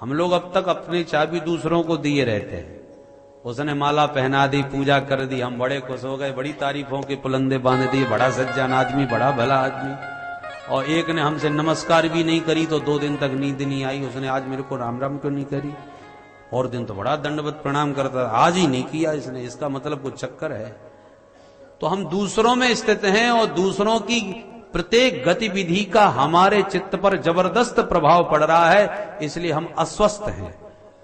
हम लोग अब तक अपनी चाबी दूसरों को दिए रहते हैं। उसने माला पहना दी, पूजा कर दी, हम बड़े खुश हो गए, बड़ी तारीफों के पुलंदे बांध दिए, बड़ा सज्जन आदमी, बड़ा भला आदमी। और एक ने हमसे नमस्कार भी नहीं करी तो 2 दिन तक नींद नहीं आई। उसने आज मेरे को राम राम क्यों नहीं करी? और दिन तो बड़ा दंडवत प्रणाम करता, आज ही नहीं किया इसने, इसका मतलब कुछ चक्कर है। तो हम दूसरों में स्थित हैं और दूसरों की प्रत्येक गतिविधि का हमारे चित्त पर जबरदस्त प्रभाव पड़ रहा है, इसलिए हम अस्वस्थ हैं।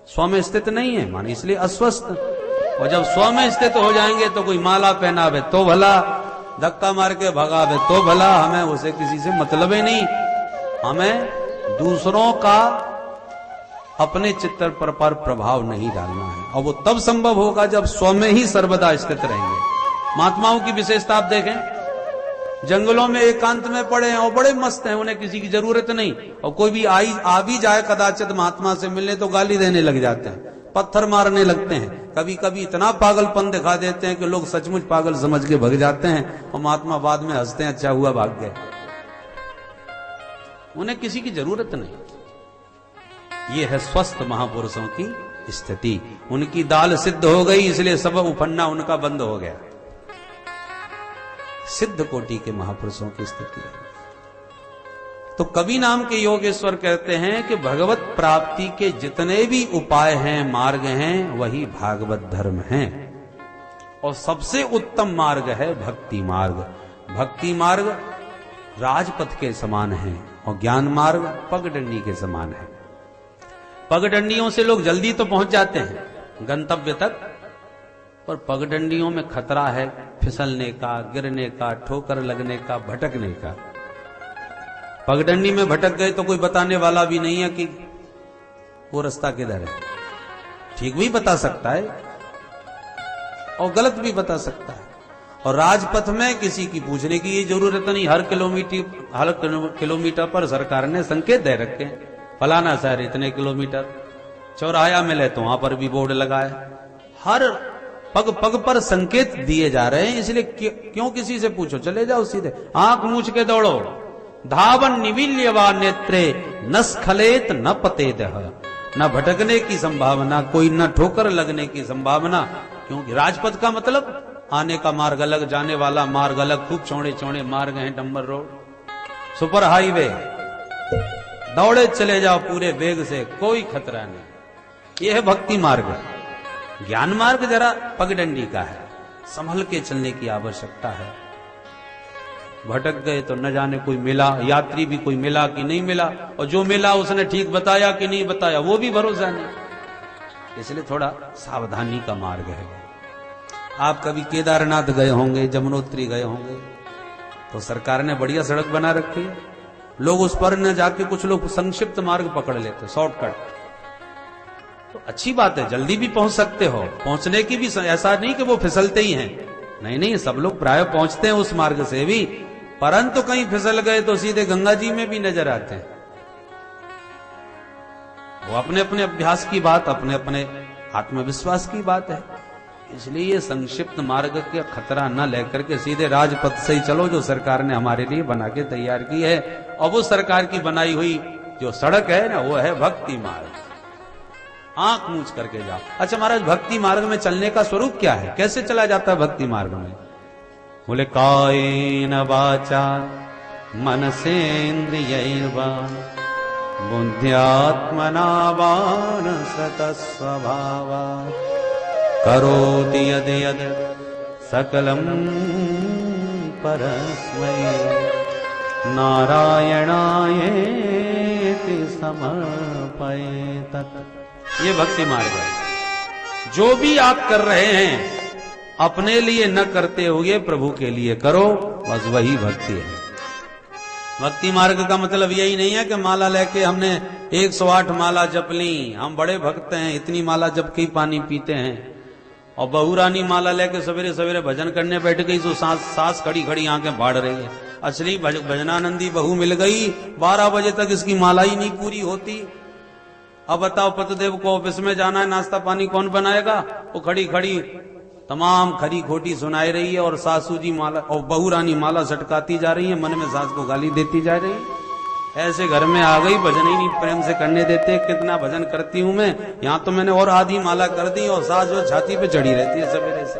स्व में स्थित नहीं है माने इसलिए अस्वस्थ। और जब स्व में स्थित हो जाएंगे तो कोई माला पहनावे तो भला, धक्का मार के भगावे तो भला, हमें उसे किसी से मतलब ही नहीं। हमें दूसरों का अपने चित्त पर प्रभाव नहीं डालना है, और वो तब संभव होगा जब स्व में ही सर्वदा स्थित रहेंगे। महात्माओं की विशेषता आप देखें, जंगलों में एकांत में पड़े हैं और बड़े मस्त हैं, उन्हें किसी की जरूरत नहीं। और कोई भी आ भी जाए कदाचित महात्मा से मिलने तो गाली देने लग जाते हैं, पत्थर मारने लगते हैं, कभी कभी इतना पागलपन दिखा देते हैं कि लोग सचमुच पागल समझ के भग जाते हैं और महात्मा बाद में हंसते हैं, अच्छा हुआ भाग गए। उन्हें किसी की जरूरत नहीं। ये है स्वस्थ महापुरुषों की स्थिति। उनकी दाल सिद्ध हो गई, इसलिए सब उफन्ना उनका बंद हो गया। सिद्ध कोटि के महापुरुषों की स्थिति है। तो कवि नाम के योगेश्वर कहते हैं कि भगवत प्राप्ति के जितने भी उपाय हैं, मार्ग हैं, वही भागवत धर्म हैं। और सबसे उत्तम मार्ग है भक्ति मार्ग। भक्ति मार्ग राजपथ के समान है और ज्ञान मार्ग पगडंडी के समान है। पगडंडियों से लोग जल्दी तो पहुंच जाते हैं गंतव्य तक, पर पगडंडियों में खतरा है फिसलने का, गिरने का, ठोकर लगने का, भटकने का। पगडंडी में भटक गए तो कोई बताने वाला भी नहीं है कि वो रास्ता किधर है। ठीक भी बता सकता है और गलत भी बता सकता है। और राजपथ में किसी की पूछने की ये जरूरत नहीं। हर किलोमीटर पर सरकार ने संकेत दे रखे हैं, फलाना शहर इतने किलोमीटर। चौराहा मिले तो वहां पर भी बोर्ड लगाए। हर पग पग पर संकेत दिए जा रहे हैं, इसलिए क्यों किसी से पूछो, चले जाओ सीधे, आंख मूछ के दौड़ो। धावन निविल्यवा नेत्रे न स्खलेत न पतेदह। न भटकने की संभावना कोई, न ठोकर लगने की संभावना, क्योंकि राजपथ का मतलब आने का मार्ग अलग, जाने वाला मार्ग अलग। खूब चौड़े चौड़े मार्ग हैं, डंबर रोड, सुपर हाईवे, दौड़े चले जाओ पूरे वेग से, कोई खतरा नहीं। यह है भक्ति मार्ग। ज्ञान मार्ग जरा पगडंडी का है, संभल के चलने की आवश्यकता है। भटक गए तो न जाने कोई मिला, यात्री भी कोई मिला कि नहीं मिला, और जो मिला उसने ठीक बताया कि नहीं बताया वो भी भरोसा नहीं। इसलिए थोड़ा सावधानी का मार्ग है। आप कभी केदारनाथ गए होंगे, जमुनोत्री गए होंगे, तो सरकार ने बढ़िया सड़क बना रखी है। लोग उस पर न जाके कुछ लोग संक्षिप्त मार्ग पकड़ लेते, शॉर्टकट। तो अच्छी बात है, जल्दी भी पहुंच सकते हो। पहुंचने की भी ऐसा नहीं कि वो फिसलते ही हैं, नहीं नहीं, सब लोग प्राय पहुंचते हैं उस मार्ग से भी, परंतु कहीं फिसल गए तो सीधे गंगा जी में भी नजर आते हैं। वो अपने अपने अभ्यास की बात, अपने अपने आत्मविश्वास की बात है। इसलिए संक्षिप्त मार्ग का खतरा न लेकर के सीधे राजपथ से ही चलो, जो सरकार ने हमारे लिए बना के तैयार की है। और वो सरकार की बनाई हुई जो सड़क है ना, वो है भक्ति मार्ग। आंख मूछ करके जाओ। अच्छा महाराज, भक्ति मार्ग में चलने का स्वरूप क्या है, कैसे चला जाता है भक्ति मार्ग में? बोले कायेन वाचा मनसेन्द्रियैर्वा बुद्ध्यात्मना वानसत स्वभावा करोति यद् यद् सकलं परस्मै नारायणायेति समर्पयेत्। ये भक्ति मार्ग है। जो भी आप कर रहे हैं अपने लिए न करते हुए प्रभु के लिए करो, बस वही भक्ति है। भक्ति मार्ग का मतलब यही नहीं है कि माला लेके हमने 108 माला जप ली, हम बड़े भक्त हैं, इतनी माला जप के पानी पीते हैं। और बहू रानी माला लेके सवेरे सवेरे भजन करने बैठ गई तो सास खड़ी खड़ी आंखें फाड़ रही है। असली भजनानंदी बहू मिल गई, 12 बजे तक इसकी माला ही नहीं पूरी होती। अब बताओ, पतिदेव को ऑफिस में जाना है, नाश्ता पानी कौन बनाएगा? वो खड़ी खड़ी तमाम खरी खोटी सुनाई रही है, और सासू जी माला और बहू रानी माला सटकाती जा रही है, मन में सास को गाली देती जा रही है। ऐसे घर में आ गई, भजन ही नहीं प्रेम से करने देते। कितना भजन करती हूं मैं, यहां तो मैंने और आधी माला कर दी और सास जो छाती पे चढ़ी रहती है सवेरे से।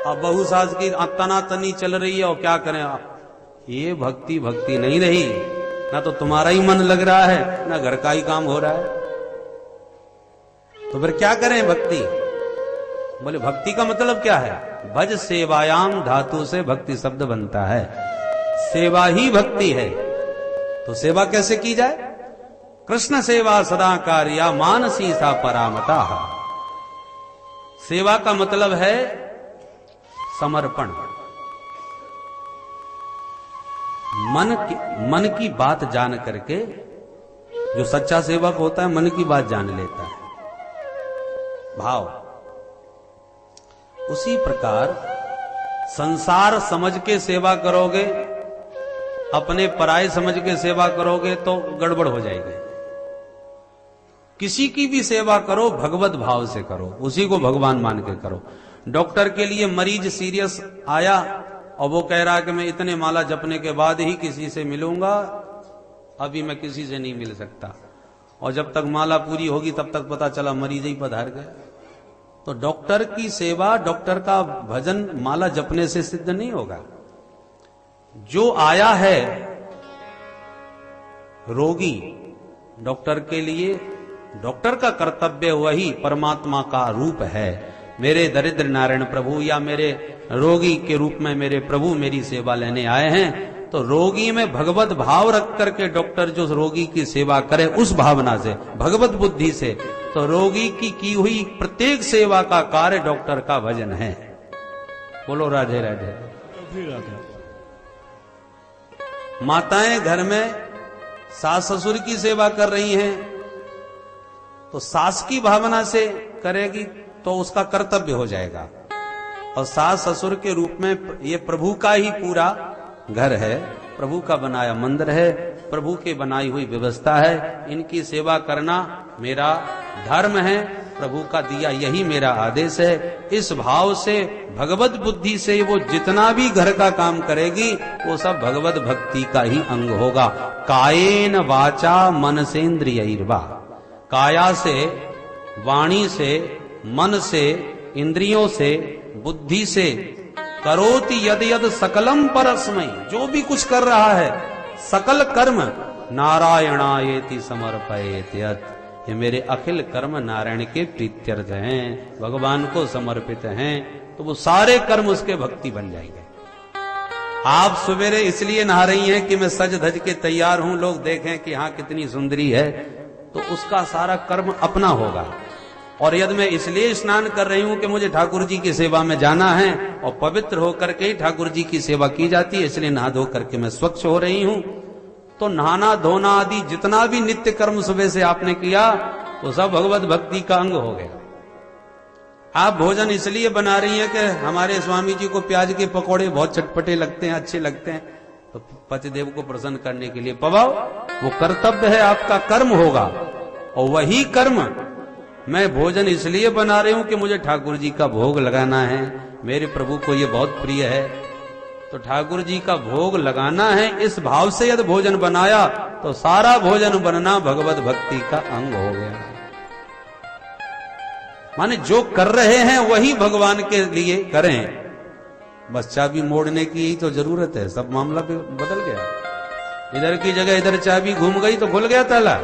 अब बहू सास की तनातनी चल रही है और क्या करें आप। ये भक्ति भक्ति नहीं रही। ना तो तुम्हारा ही मन लग रहा है, ना घर का ही काम हो रहा है, तो फिर क्या करें भक्ति। बोले भक्ति का मतलब क्या है? भज सेवायाम धातु से भक्ति शब्द बनता है। सेवा ही भक्ति है। तो सेवा कैसे की जाए? कृष्ण सेवा सदा कार्या मानसी सा परामता। सेवा का मतलब है समर्पण। मन की बात जान करके, जो सच्चा सेवक होता है मन की बात जान लेता है, भाव। उसी प्रकार संसार समझ के सेवा करोगे, अपने पराये समझ के सेवा करोगे तो गड़बड़ हो जाएगी। किसी की भी सेवा करो भगवत भाव से करो, उसी को भगवान मान के करो। डॉक्टर के लिए मरीज सीरियस आया और वो कह रहा है कि मैं इतने माला जपने के बाद ही किसी से मिलूंगा, अभी मैं किसी से नहीं मिल सकता। और जब तक माला पूरी होगी तब तक पता चला मरीज ही पधार गया। तो डॉक्टर की सेवा, डॉक्टर का भजन माला जपने से सिद्ध नहीं होगा। जो आया है रोगी, डॉक्टर के लिए डॉक्टर का कर्तव्य वही परमात्मा का रूप है। मेरे दरिद्र नारायण प्रभु या मेरे रोगी के रूप में मेरे प्रभु मेरी सेवा लेने आए हैं, तो रोगी में भगवत भाव रख करके डॉक्टर जो रोगी की सेवा करे उस भावना से, भगवत बुद्धि से, तो रोगी की हुई प्रत्येक सेवा का कार्य डॉक्टर का भजन है। बोलो राधे राधे। माताएं घर में सास ससुर की सेवा कर रही हैं, तो सास की भावना से करेगी तो उसका कर्तव्य हो जाएगा। और सास ससुर के रूप में ये प्रभु का ही पूरा घर है, प्रभु का बनाया मंदिर है, प्रभु के बनाई हुई व्यवस्था है। इनकी सेवा करना मेरा धर्म है, प्रभु का दिया यही मेरा आदेश है। इस भाव से भगवत बुद्धि से वो जितना भी घर का काम करेगी वो सब भगवत भक्ति का ही अंग होगा। कायेन वाचा मनसेन्द्रियैर्वा, काया से, वाणी से, मन से, इंद्रियों से, बुद्धि से, करोति यद यद सकलम परस्मै, जो भी कुछ कर रहा है सकल कर्म नारायणायेति समर्पयेत् यत्, ये मेरे अखिल कर्म नारायण के प्रीत्यर्थ हैं, भगवान को समर्पित हैं, तो वो सारे कर्म उसके भक्ति बन जाएंगे। आप सवेरे इसलिए नहा रही हैं कि मैं सज धज के तैयार हूं, लोग देखें कि हाँ कितनी सुंदरी है, तो उसका सारा कर्म अपना होगा। और यदि मैं इसलिए स्नान कर रही हूं कि मुझे ठाकुर जी की सेवा में जाना है और पवित्र होकर के ही ठाकुर जी की सेवा की जाती है, इसलिए नहा धो करके मैं स्वच्छ हो रही हूं, तो नहाना धोना आदि जितना भी नित्य कर्म सुबह से आपने किया वो सब भगवत भक्ति का अंग हो गया। आप भोजन इसलिए बना रही हैं कि हमारे स्वामी जी को प्याज के पकौड़े बहुत चटपटे लगते हैं, अच्छे लगते हैं, तो पतिदेव को प्रसन्न करने के लिए पवाओ, वो कर्तव्य है, आपका कर्म होगा। और वही कर्म मैं भोजन इसलिए बना रही हूं कि मुझे ठाकुर जी का भोग लगाना है, मेरे प्रभु को ये बहुत प्रिय है, तो ठाकुर जी का भोग लगाना है, इस भाव से यदि भोजन बनाया तो सारा भोजन बनना भगवत भक्ति का अंग हो गया। माने जो कर रहे हैं वही भगवान के लिए करें, बस चाबी मोड़ने की ही तो जरूरत है, सब मामला भी बदल गया। इधर की जगह इधर चाबी घूम गई तो खुल गया ताला।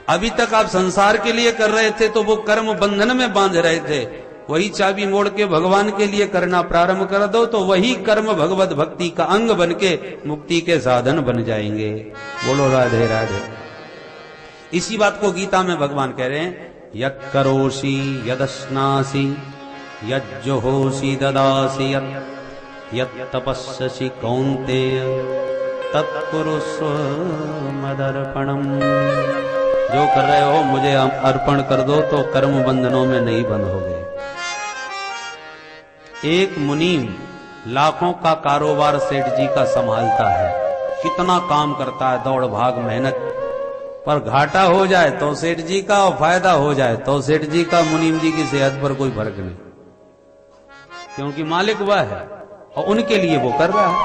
अभी तक आप संसार के लिए कर रहे थे तो वो कर्म बंधन में बांध रहे थे, वही चाबी मोड़ के भगवान के लिए करना प्रारंभ कर दो तो वही कर्म भगवत भक्ति का अंग बन के मुक्ति के साधन बन जाएंगे। बोलो राधे राधे। इसी बात को गीता में भगवान कह रहे हैं, यत् करोषि यदश्नासि यज्जुहोषि ददासि यत् तपस्यसि कौन्तेय तत्कुरुष्व मदर्पणम्। जो कर रहे हो मुझे अर्पण कर दो तो कर्म बंधनों में नहीं बंद हो गए। एक मुनीम लाखों का कारोबार सेठ जी का संभालता है, कितना काम करता है, दौड़ भाग मेहनत, पर घाटा हो जाए तो सेठ जी का और फायदा हो जाए तो सेठ जी का, मुनीम जी की सेहत पर कोई फर्क नहीं, क्योंकि मालिक वह है और उनके लिए वो कर रहा है।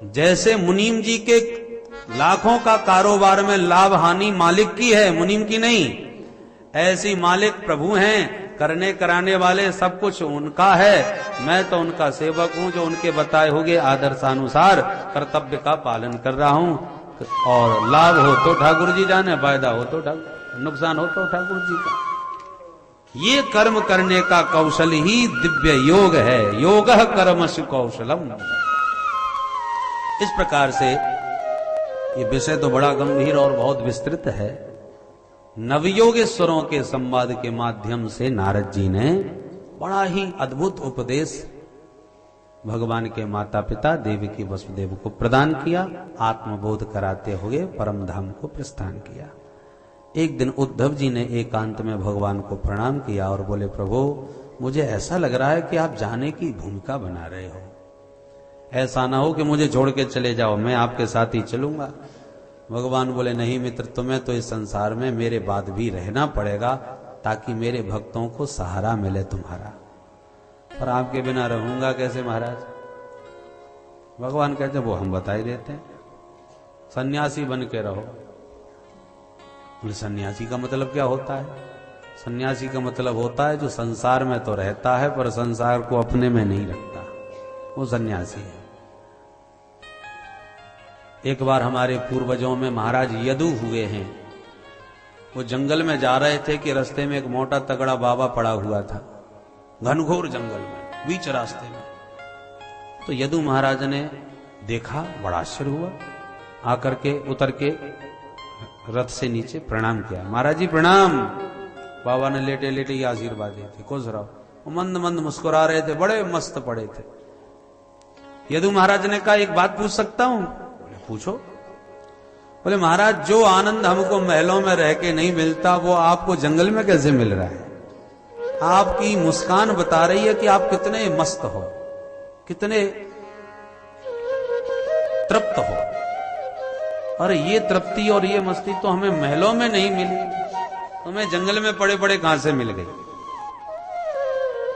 जैसे मुनीम जी के लाखों का कारोबार में लाभ हानि मालिक की है, मुनीम की नहीं, ऐसी मालिक प्रभु हैं, करने कराने वाले सब कुछ उनका है। मैं तो उनका सेवक हूं, जो उनके बताए हुए आदर्शानुसार कर्तव्य का पालन कर रहा हूं। और लाभ हो तो ठाकुर जी जाने, फायदा हो तो ठाकुर, नुकसान हो तो ठाकुर जी का। ये कर्म करने का कौशल ही दिव्य योग है। योगः कर्मसु कौशलम। इस प्रकार से ये विषय तो बड़ा गंभीर और बहुत विस्तृत है। नवयोगेश्वरों के संवाद के माध्यम से नारद जी ने बड़ा ही अद्भुत उपदेश भगवान के माता पिता देवकी वसुदेव को प्रदान किया। आत्मबोध कराते हुए परम धाम को प्रस्थान किया। एक दिन उद्धव जी ने एकांत में भगवान को प्रणाम किया और बोले, प्रभु मुझे ऐसा लग रहा है कि आप जाने की भूमिका बना रहे हो। ऐसा ना हो कि मुझे छोड़ के चले जाओ, मैं आपके साथ ही चलूंगा। भगवान बोले, नहीं मित्र, तुम्हें तो इस संसार में मेरे बाद भी रहना पड़ेगा, ताकि मेरे भक्तों को सहारा मिले तुम्हारा। पर आपके बिना रहूंगा कैसे महाराज? भगवान कहते, वो हम बता ही देते हैं, सन्यासी बन के रहो। बोले, सन्यासी का मतलब क्या होता है? सन्यासी का मतलब होता है जो संसार में तो रहता है पर संसार को अपने में नहीं रखता, वो सन्यासी है। एक बार हमारे पूर्वजों में महाराज यदु हुए हैं। वो जंगल में जा रहे थे कि रास्ते में एक मोटा तगड़ा बाबा पड़ा हुआ था, घनघोर जंगल में, बीच रास्ते में। तो यदु महाराज ने देखा, बड़ा आश्चर्य हुआ, आकर के उतर के रथ से नीचे प्रणाम किया। महाराज जी प्रणाम। बाबा ने लेटे लेटे ही आशीर्वाद दिए थे, खुश रहो। वो मंद मंद मुस्कुरा रहे थे, बड़े मस्त पड़े थे। यदु महाराज ने कहा, एक बात पूछ सकता हूं? पूछो। बोले, महाराज जो आनंद हमको महलों में रह के नहीं मिलता, वो आपको जंगल में कैसे मिल रहा है? आपकी मुस्कान बता रही है कि आप कितने मस्त हो, कितने तृप्त हो। और ये तृप्ति और ये मस्ती तो हमें महलों में नहीं मिली, हमें जंगल में पड़े पड़े कहां से मिल गई?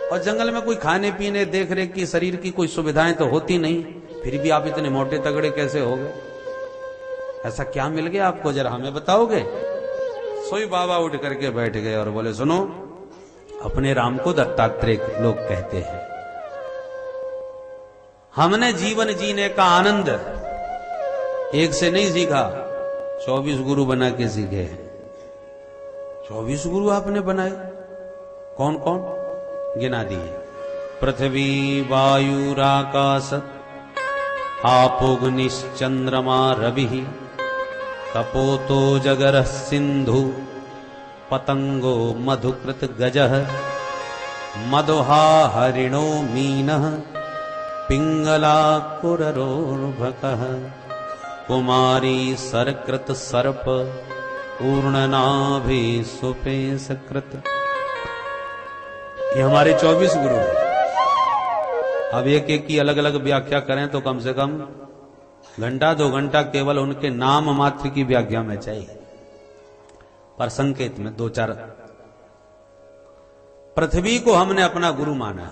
और जंगल में कोई खाने पीने देख रेख की शरीर की कोई सुविधाएं तो होती नहीं, फिर भी आप इतने मोटे तगड़े कैसे हो गए? ऐसा क्या मिल गया आपको, जरा हमें बताओगे? सोई बाबा उठ करके बैठ गए और बोले, सुनो, अपने राम को दत्तात्रेय लोग कहते हैं। हमने जीवन जीने का आनंद एक से नहीं सीखा, 24 गुरु बना के सीखे हैं। 24 गुरु आपने बनाए? कौन कौन? गिना दिए। पृथ्वी वायुराकाश आपोग्निश्चंद्रमा रवि तपोतो जगरः सिंधु पतंगो मधुकृत गजः मधुहा हरिणो मीनः पिंगला कुररोर्भकः कुमारी सरकृत सर्प पूर्णनाभि सुपेशकृत। ये हमारे 24 गुरु हैं। अब एक एक की अलग अलग व्याख्या करें तो कम से कम घंटा 2 घंटा केवल उनके नाम मात्र की व्याख्या में चाहिए, पर संकेत में 2-4। पृथ्वी को हमने अपना गुरु माना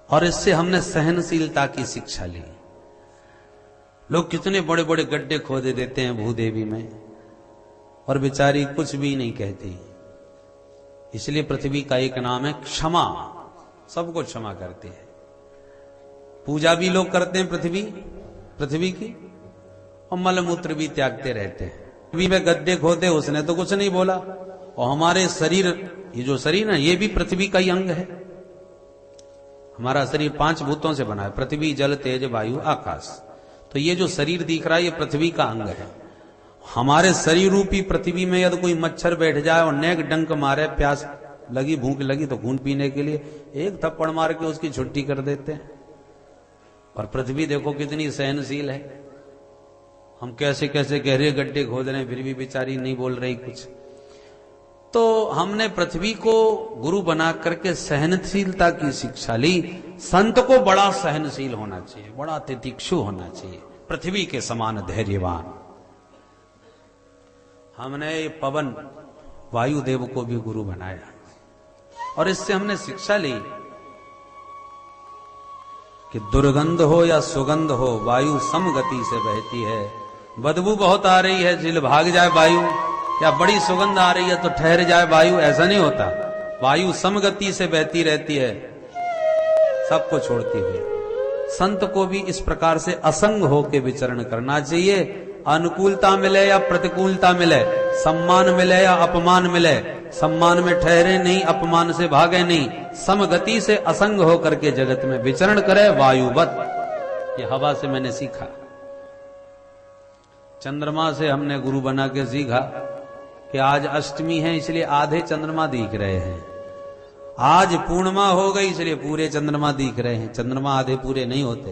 और इससे हमने सहनशीलता की शिक्षा ली। लोग कितने बड़े बड़े गड्ढे खोदे देते हैं भूदेवी में, और बेचारी कुछ भी नहीं कहती। इसलिए पृथ्वी का एक नाम है क्षमा, सबको क्षमा करती है। पूजा भी लोग करते हैं पृथ्वी की, और मलमूत्र भी त्यागते रहते हैं। पृथ्वी में गड्ढे खोदे, उसने तो कुछ नहीं बोला। और हमारे शरीर, ये जो शरीर है, ये भी पृथ्वी का ही अंग है। हमारा शरीर 5 भूतों से बना है, पृथ्वी जल तेज वायु आकाश। तो ये जो शरीर दिख रहा है, ये पृथ्वी का अंग है। हमारे शरीर रूपी पृथ्वी में यदि कोई मच्छर बैठ जाए और नेक डंक मारे, प्यास लगी, भूख लगी, तो खून पीने के लिए एक थप्पड़ मार के उसकी छुट्टी कर देते हैं। और पृथ्वी देखो कितनी सहनशील है। हम कैसे कैसे गहरे गड्ढे खोद रहे हैं, फिर भी बेचारी नहीं बोल रही कुछ। तो हमने पृथ्वी को गुरु बना करके सहनशीलता की शिक्षा ली। संत को बड़ा सहनशील होना चाहिए, बड़ा तितिक्षु होना चाहिए, पृथ्वी के समान धैर्यवान। हमने पवन वायुदेव को भी गुरु बनाया और इससे हमने शिक्षा ली कि दुर्गंध हो या सुगंध हो, वायु समगति से बहती है। बदबू बहुत आ रही है, जिल भाग जाए वायु, या बड़ी सुगंध आ रही है तो ठहर जाए वायु, ऐसा नहीं होता। वायु समगति से बहती रहती है, सबको छोड़ती हुई। संत को भी इस प्रकार से असंग होकर विचरण करना चाहिए। अनुकूलता मिले या प्रतिकूलता मिले, सम्मान मिले या अपमान मिले, सम्मान में ठहरे नहीं, अपमान से भागे नहीं, समगति से असंग होकर के जगत में विचरण करे वायुवत। ये हवा से मैंने सीखा। चंद्रमा से हमने गुरु बना के सीखा कि आज अष्टमी है इसलिए आधे चंद्रमा दिख रहे हैं, आज पूर्णिमा हो गई इसलिए पूरे चंद्रमा दिख रहे हैं। चंद्रमा आधे पूरे नहीं होते,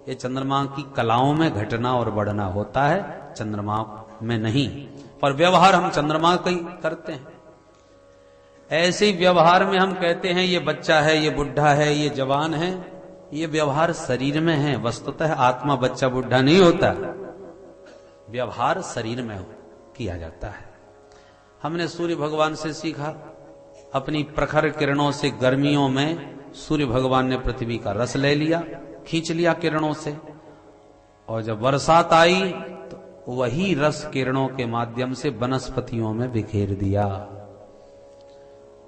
ये चंद्रमा की कलाओं में घटना और बढ़ना होता है, चंद्रमा में नहीं। पर व्यवहार हम चंद्रमा का ही करते हैं। ऐसे व्यवहार में हम कहते हैं ये बच्चा है, ये बुढ़ा है, ये जवान है, ये व्यवहार शरीर में है। वस्तुतः आत्मा बच्चा बुढ़ा नहीं होता, व्यवहार शरीर में किया जाता है। हमने सूर्य भगवान से सीखा, अपनी प्रखर किरणों से गर्मियों में सूर्य भगवान ने पृथ्वी का रस ले लिया, खींच लिया किरणों से, और जब बरसात आई तो वही रस किरणों के माध्यम से वनस्पतियों में बिखेर दिया।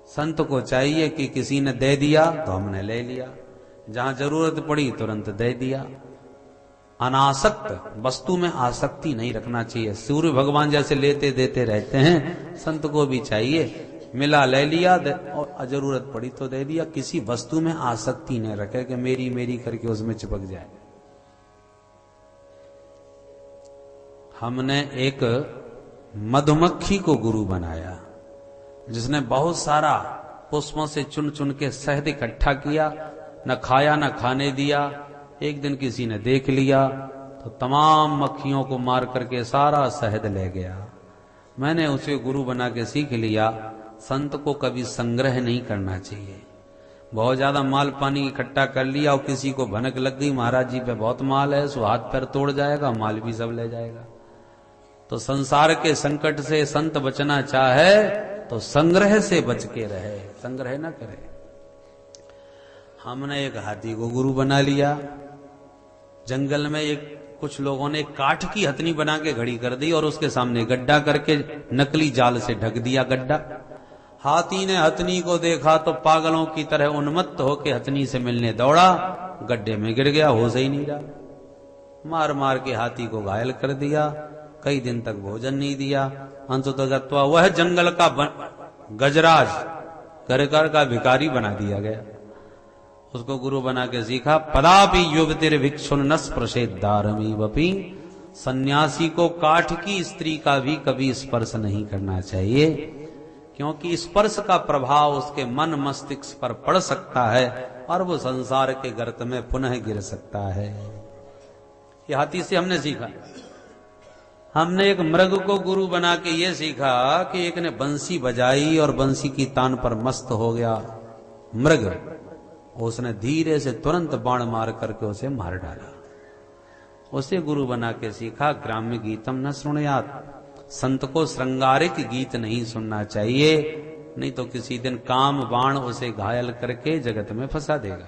संत को चाहिए कि किसी ने दे दिया तो हमने ले लिया, जहां जरूरत पड़ी तुरंत दे दिया। अनासक्त वस्तु में आसक्ति नहीं रखना चाहिए। सूर्य भगवान जैसे लेते देते रहते हैं, संत को भी चाहिए, मिला ले लिया और जरूरत पड़ी तो दे दिया। किसी वस्तु में आसक्ति नहीं रखे कि मेरी मेरी करके उसमें चिपक जाए। हमने एक मधुमक्खी को गुरु बनाया, जिसने बहुत सारा पुष्पों से चुन चुन के शहद इकट्ठा किया, न खाया न खाने दिया। एक दिन किसी ने देख लिया तो तमाम मक्खियों को मार करके सारा शहद ले गया। मैंने उसे गुरु बना के सीख लिया, संत को कभी संग्रह नहीं करना चाहिए। बहुत ज्यादा माल पानी इकट्ठा कर लिया और किसी को भनक लग गई महाराज जी पे बहुत माल है, सो हाथ पैर तोड़ जाएगा, माल भी सब ले जाएगा। तो संसार के संकट से संत बचना चाहे तो संग्रह से बच के रहे, संग्रह ना करे। हमने एक हाथी को गुरु बना लिया। जंगल में एक कुछ लोगों ने काठ की हथनी बना के खड़ी कर दी और उसके सामने गड्ढा करके नकली जाल से ढक दिया गड्ढा। हाथी ने हथनी को देखा तो पागलों की तरह उन्मत्त होकर हथनी से मिलने दौड़ा, गड्ढे में गिर गया, होश ही नहीं रहा। मार मार के हाथी को घायल कर दिया, कई दिन तक भोजन नहीं दिया। अंततः गत्वा वह जंगल का गजराज घर का भिखारी बना दिया गया। उसको गुरु बना के सीखा, पदापि युवतिर भिक्षुन स्पृशेद्दारमी वपि। सन्यासी को काठ की स्त्री का भी कभी स्पर्श नहीं करना चाहिए, क्योंकि स्पर्श का प्रभाव उसके मन मस्तिष्क पर पड़ सकता है और वो संसार के गर्त में पुनः गिर सकता है। ये हाथी से हमने सीखा। हमने एक मृग को गुरु बना के ये सीखा कि एक ने बंसी बजाई और बंसी की तान पर मस्त हो गया मृग, उसने धीरे से तुरंत बाण मार करके उसे मार डाला। उसे गुरु बना के सीखा, ग्राम्य गीतम न सुनयात। संत को श्रृंगारिक गीत नहीं सुनना चाहिए, नहीं तो किसी दिन काम बाण उसे घायल करके जगत में फंसा देगा।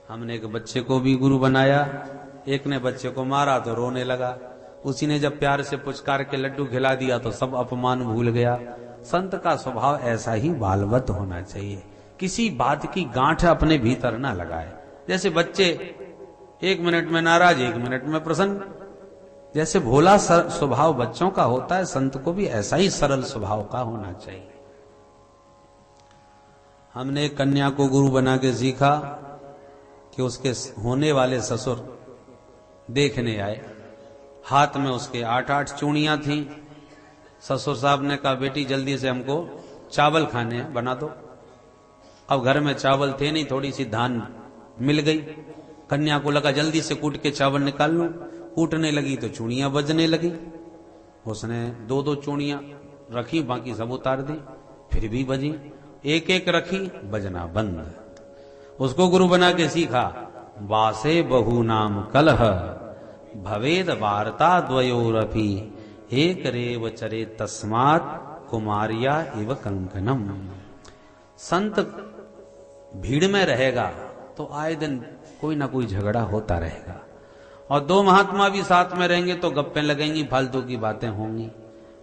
हमने एक बच्चे को भी गुरु बनाया। एक ने बच्चे को मारा तो रोने लगा, उसी ने जब प्यार से पुचकार के लड्डू खिला दिया तो सब अपमान भूल गया। संत का स्वभाव ऐसा ही बालवत होना चाहिए, किसी बात की गांठ अपने भीतर ना लगाए। जैसे बच्चे 1 मिनट में नाराज 1 मिनट में प्रसन्न, जैसे भोला स्वभाव बच्चों का होता है, संत को भी ऐसा ही सरल स्वभाव का होना चाहिए। हमने एक कन्या को गुरु बना के सीखा कि उसके होने वाले ससुर देखने आए। हाथ में उसके 8-8 चूड़ियां थीं। ससुर साहब ने कहा, बेटी जल्दी से हमको चावल खाने हैं, बना दो। अब घर में चावल थे नहीं, थोड़ी सी धान मिल गई। कन्या को लगा जल्दी से कूट के चावल निकाल लूं। कूटने लगी तो चूड़ियां बजने लगी। उसने 2-2 चूड़ियां रखी, बाकी सब उतार दी, फिर भी बजी। एक एक रखी, बजना बंद। उसको गुरु बना के सीखा, वासे बहु नाम कलह भवेद वार्ता द्वयोरपि एक रेव चरे तस्मात् कुमारिया इव कंकनम। संत भीड़ में रहेगा तो आए दिन कोई ना कोई झगड़ा होता रहेगा। और दो महात्मा भी साथ में रहेंगे तो गप्पें लगेंगी, फालतू की बातें होंगी।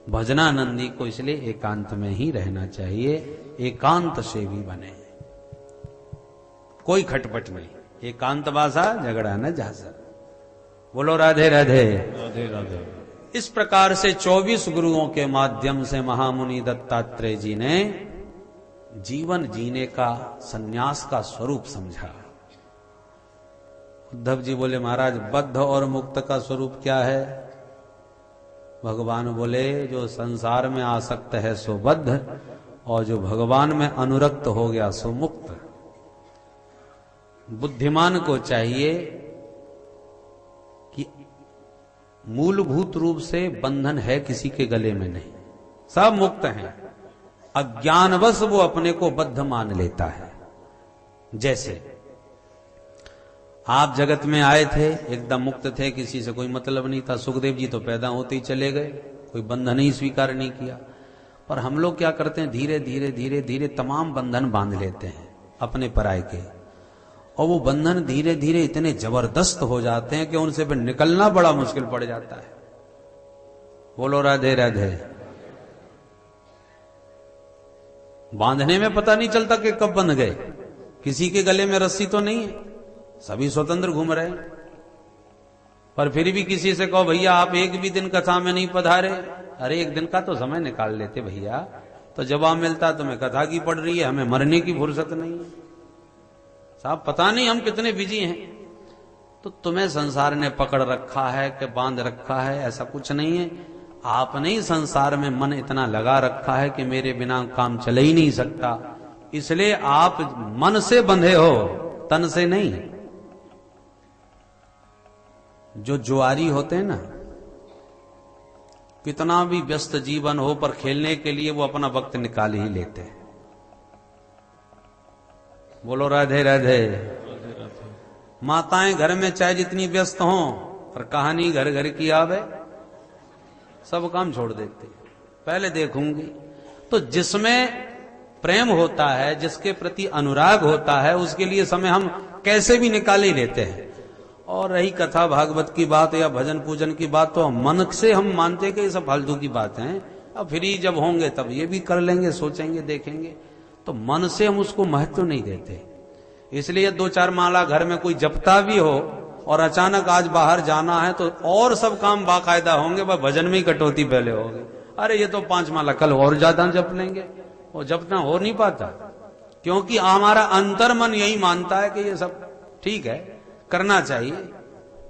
भजनानंदी को इसलिए एकांत में ही रहना चाहिए, एकांत सेवी बने, कोई खटपट नहीं, एकांत वासा झगड़ा न जासा। बोलो राधे राधे राधे राधे। इस प्रकार से 24 गुरुओं के माध्यम से महामुनि दत्तात्रेय जी ने जीवन जीने का, सन्यास का स्वरूप समझा। उद्धव जी बोले महाराज बद्ध और मुक्त का स्वरूप क्या है? भगवान बोले जो संसार में आसक्त है सो बद्ध, और जो भगवान में अनुरक्त हो गया सो मुक्त। बुद्धिमान को चाहिए कि मूलभूत रूप से बंधन है किसी के गले में नहीं, सब मुक्त हैं। अज्ञानवश वो अपने को बद्ध मान लेता है। जैसे आप जगत में आए थे, एकदम मुक्त थे, किसी से कोई मतलब नहीं था। सुखदेव जी तो पैदा होते ही चले गए, कोई बंधन ही स्वीकार नहीं किया। पर हम लोग क्या करते हैं, धीरे धीरे धीरे धीरे तमाम बंधन बांध लेते हैं अपने पराये के, और वो बंधन धीरे धीरे इतने जबरदस्त हो जाते हैं कि उनसे फिर निकलना बड़ा मुश्किल पड़ जाता है। बोलो राधे राधे। बांधने में पता नहीं चलता कि कब बंध गए। किसी के गले में रस्सी तो नहीं है, सभी स्वतंत्र घूम रहे हैं। पर फिर भी किसी से कहो भैया आप एक भी दिन कथा में नहीं पधारे, अरे एक दिन का तो समय निकाल लेते भैया, तो जवाब मिलता तुम्हें कथा की पड़ रही है, हमें मरने की फुर्सत नहीं है। साहब पता नहीं हम कितने बिजी हैं। तो तुम्हें संसार ने पकड़ रखा है कि बांध रखा है, ऐसा कुछ नहीं है। आपने ही संसार में मन इतना लगा रखा है कि मेरे बिना काम चल ही नहीं सकता, इसलिए आप मन से बंधे हो, तन से नहीं। जो जुआरी होते हैं ना, कितना भी व्यस्त जीवन हो पर खेलने के लिए वो अपना वक्त निकाल ही लेते हैं। बोलो राधे राधे। माताएं घर में चाहे जितनी व्यस्त हों, पर कहानी घर घर की आवे, सब काम छोड़ देते, पहले देखूंगी। तो जिसमें प्रेम होता है, जिसके प्रति अनुराग होता है, उसके लिए समय हम कैसे भी निकाल ही लेते हैं। और रही कथा भागवत की बात या भजन पूजन की बात, तो मन से हम मानते कि ये सब फालतू की बात है, अब फ्री जब होंगे तब ये भी कर लेंगे, सोचेंगे, देखेंगे। तो मन से हम उसको महत्व नहीं देते। इसलिए 2-4 माला घर में कोई जपता भी हो और अचानक आज बाहर जाना है तो और सब काम बाकायदा होंगे, पर भजन में ही कटौती पहले होगी। अरे ये तो 5 माला कल और ज्यादा जप लेंगे, वो जपना हो नहीं पाता, क्योंकि हमारा अंतर मन यही मानता है कि ये सब ठीक है, करना चाहिए।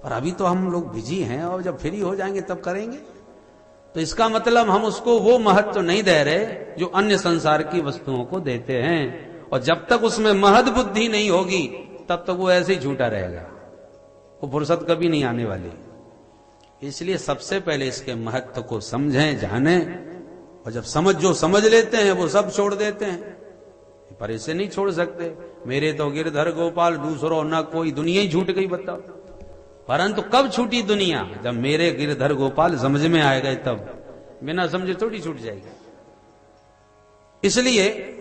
पर अभी तो हम लोग बिजी हैं, और जब फ्री हो जाएंगे तब करेंगे। तो इसका मतलब हम उसको वो महत्व नहीं दे रहे जो अन्य संसार की वस्तुओं को देते हैं। और जब तक उसमें महद बुद्धि नहीं होगी तब तक वो ऐसे ही झूठा रहेगा, वो फुर्सत कभी नहीं आने वाली। इसलिए सबसे पहले इसके महत्व को समझें, जानें, और जब जो समझ लेते हैं वो सब छोड़ देते हैं। पर इसे नहीं छोड़ सकते। मेरे तो गिरधर गोपाल दूसरों न कोई, दुनिया ही छूट गई बताओ। परंतु कब छूटी दुनिया? जब मेरे गिरधर गोपाल समझ में आए गए तब, बिना समझे थोड़ी छूट जाएगी। इसलिए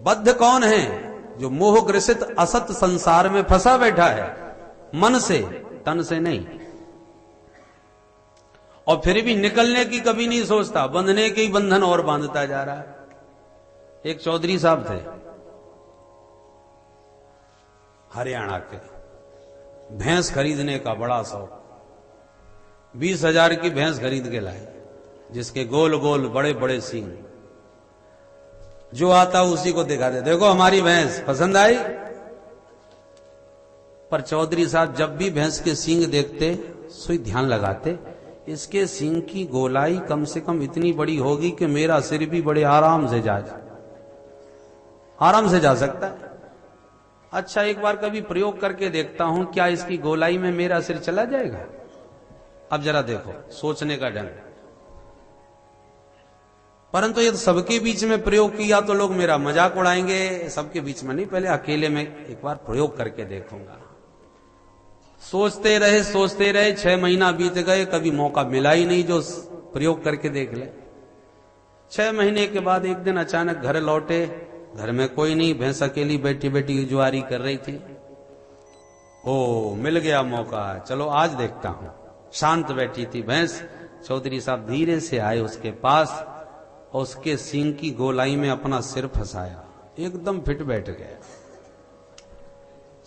बद्ध कौन है? जो मोह ग्रसित असत संसार में फंसा बैठा है, मन से, तन से नहीं। और फिर भी निकलने की कभी नहीं सोचता, बंधने के ही बंधन और बांधता जा रहा है। एक चौधरी साहब थे हरियाणा के, भैंस खरीदने का बड़ा शौक, 20,000 की भैंस खरीद के लाए, जिसके गोल गोल बड़े बड़े सींग। जो आता उसी को दिखाते, देखो हमारी भैंस, पसंद आई? पर चौधरी साहब जब भी भैंस के सींग देखते, सोई ध्यान लगाते, इसके सींग की गोलाई कम से कम इतनी बड़ी होगी कि मेरा सिर भी बड़े आराम से जा सकता है। अच्छा एक बार कभी प्रयोग करके देखता हूं, क्या इसकी गोलाई में मेरा सिर चला जाएगा? अब जरा देखो, सोचने का ढंग। परंतु यदि सबके बीच में प्रयोग किया तो लोग मेरा मजाक उड़ाएंगे, सबके बीच में नहीं, पहले अकेले में एक बार प्रयोग करके देखूंगा। सोचते रहे 6 महीना बीत गए, कभी मौका मिला ही नहीं जो प्रयोग करके देख ले। 6 महीने के बाद एक दिन अचानक घर लौटे, घर में कोई नहीं, भैंस अकेली बैठी बैठी जुआरी कर रही थी। ओ मिल गया मौका, चलो आज देखता हूं। शांत बैठी थी भैंस। चौधरी साहब धीरे से आए उसके पास और उसके सींग की गोलाई में अपना सिर फंसाया, एकदम फिट बैठ गया।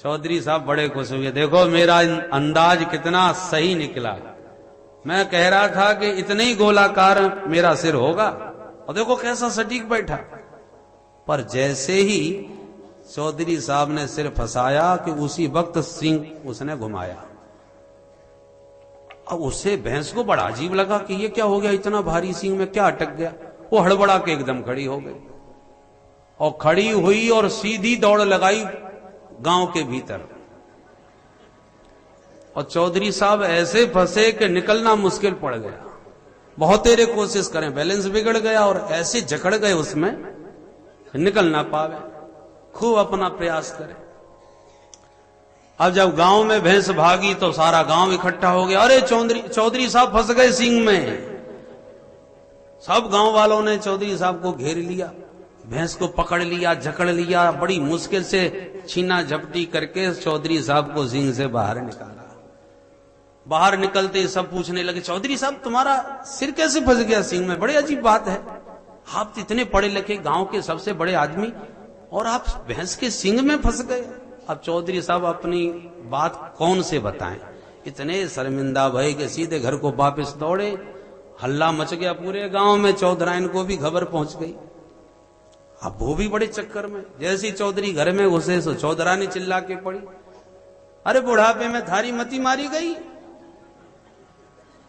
चौधरी साहब बड़े खुश हुए, देखो मेरा अंदाज कितना सही निकला। मैं कह रहा था कि इतने ही गोलाकार मेरा सिर होगा और देखो कैसा सटीक बैठा। पर जैसे ही चौधरी साहब ने सिर फंसाया कि उसी वक्त सिंह उसने घुमाया। अब उसे भैंस को बड़ा अजीब लगा कि ये क्या हो गया, इतना भारी सिंह में क्या अटक गया। वो हड़बड़ा के एकदम खड़ी हो गई और खड़ी हुई और सीधी दौड़ लगाई गांव के भीतर। और चौधरी साहब ऐसे फंसे कि निकलना मुश्किल पड़ गया। बहुत तेरे कोशिश करें, बैलेंस बिगड़ गया और ऐसे जकड़ गए उसमें निकल ना पावे, खूब अपना प्रयास करें। अब जब गांव में भैंस भागी तो सारा गांव इकट्ठा हो गया, अरे चौधरी साहब फंस गए सिंह में। सब गांव वालों ने चौधरी साहब को घेर लिया, भैंस को पकड़ लिया, जकड़ लिया, बड़ी मुश्किल से छीना झपटी करके चौधरी साहब को सिंह से बाहर निकाला। बाहर निकलते ही सब पूछने लगे, चौधरी साहब तुम्हारा सिर कैसे फंस गया सिंह में, बड़ी अजीब बात है। आप इतने पढ़े लिखे गांव के सबसे बड़े आदमी और आप भैंस के सिंह में फंस गए। अब चौधरी साहब अपनी बात कौन से बताएं, इतने शर्मिंदा भय कि सीधे घर को वापस दौड़े। हल्ला मच गया पूरे गांव में, चौधराइन को भी खबर पहुंच गई। अब वो भी बड़े चक्कर में, जैसे ही चौधरी घर में घुसे तो चौधरानी चिल्ला के पड़ी, अरे बुढ़ापे में थारी मती मारी गई,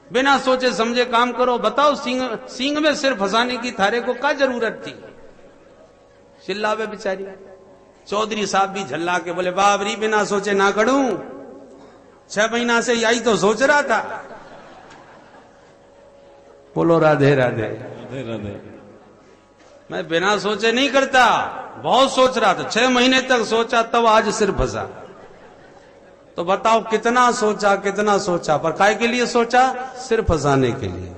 बिना सोचे समझे काम करो, बताओ सिंह में सिर फंसाने की थारे को क्या जरूरत थी। चिल्लावे बेचारी। चौधरी साहब भी झल्ला के बोले, बाबरी बिना सोचे ना करूं, 6 महीना से यही तो सोच रहा था। बोलो राधे राधे राधे राधे। मैं बिना सोचे नहीं करता, बहुत सोच रहा था, 6 महीने तक सोचा, तब आज सिर फंसा। तो बताओ कितना सोचा, पर काय के लिए सोचा, सिर फंसाने के लिए।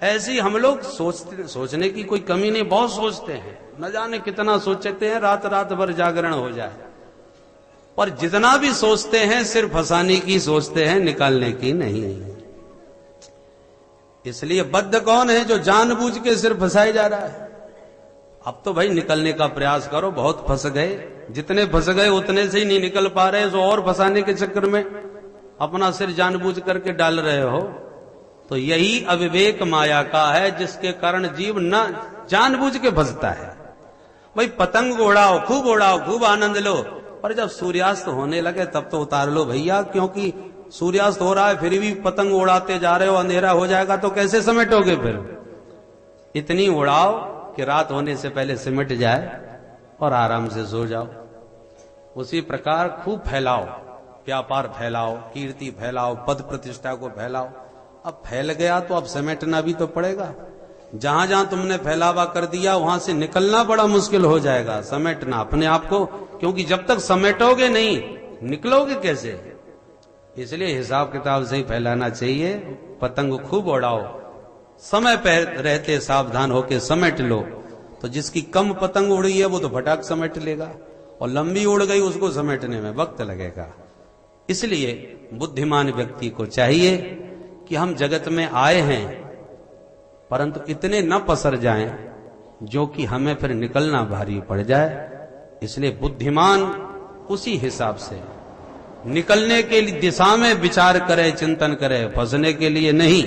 ऐसे ही हम लोग सोचने की कोई कमी नहीं, बहुत सोचते हैं, न जाने कितना सोचते हैं, रात रात भर जागरण हो जाए। पर जितना भी सोचते हैं सिर फंसाने की सोचते हैं, निकालने की नहीं। इसलिए बद्ध कौन है जो जानबूझ के सिर फंसाए जा रहा है। अब तो भाई निकलने का प्रयास करो, बहुत फंस गए, जितने फंस गए उतने से ही नहीं निकल पा रहे, तो और फंसाने के चक्कर में अपना सिर जानबूझ करके डाल रहे हो। तो यही अविवेक माया का है, जिसके कारण जीव न जानबूझ के फंसता है। भाई पतंग उड़ाओ, खूब आनंद लो, पर जब सूर्यास्त होने लगे तब तो उतार लो भैया, क्योंकि सूर्यास्त हो रहा है फिर भी पतंग उड़ाते जा रहे हो, अंधेरा हो जाएगा तो कैसे समेटोगे। फिर इतनी उड़ाओ कि रात होने से पहले सिमट जाए और आराम से सो जाओ। उसी प्रकार खूब फैलाओ, व्यापार फैलाओ, कीर्ति फैलाओ, पद प्रतिष्ठा को फैलाओ। अब फैल गया तो अब समेटना भी तो पड़ेगा। जहां जहां तुमने फैलावा कर दिया वहां से निकलना बड़ा मुश्किल हो जाएगा, समेटना अपने आप को, क्योंकि जब तक समेटोगे नहीं निकलोगे कैसे। इसलिए हिसाब किताब से ही फैलाना चाहिए। पतंग खूब उड़ाओ, समय पर रहते सावधान होके समेट लो। तो जिसकी कम पतंग उड़ी है वो तो फटाक समेट लेगा, और लंबी उड़ गई उसको समेटने में वक्त लगेगा। इसलिए बुद्धिमान व्यक्ति को चाहिए कि हम जगत में आए हैं, परंतु इतने न पसर जाएं जो कि हमें फिर निकलना भारी पड़ जाए। इसलिए बुद्धिमान उसी हिसाब से निकलने के लिए दिशा में विचार करे, चिंतन करे, फंसने के लिए नहीं।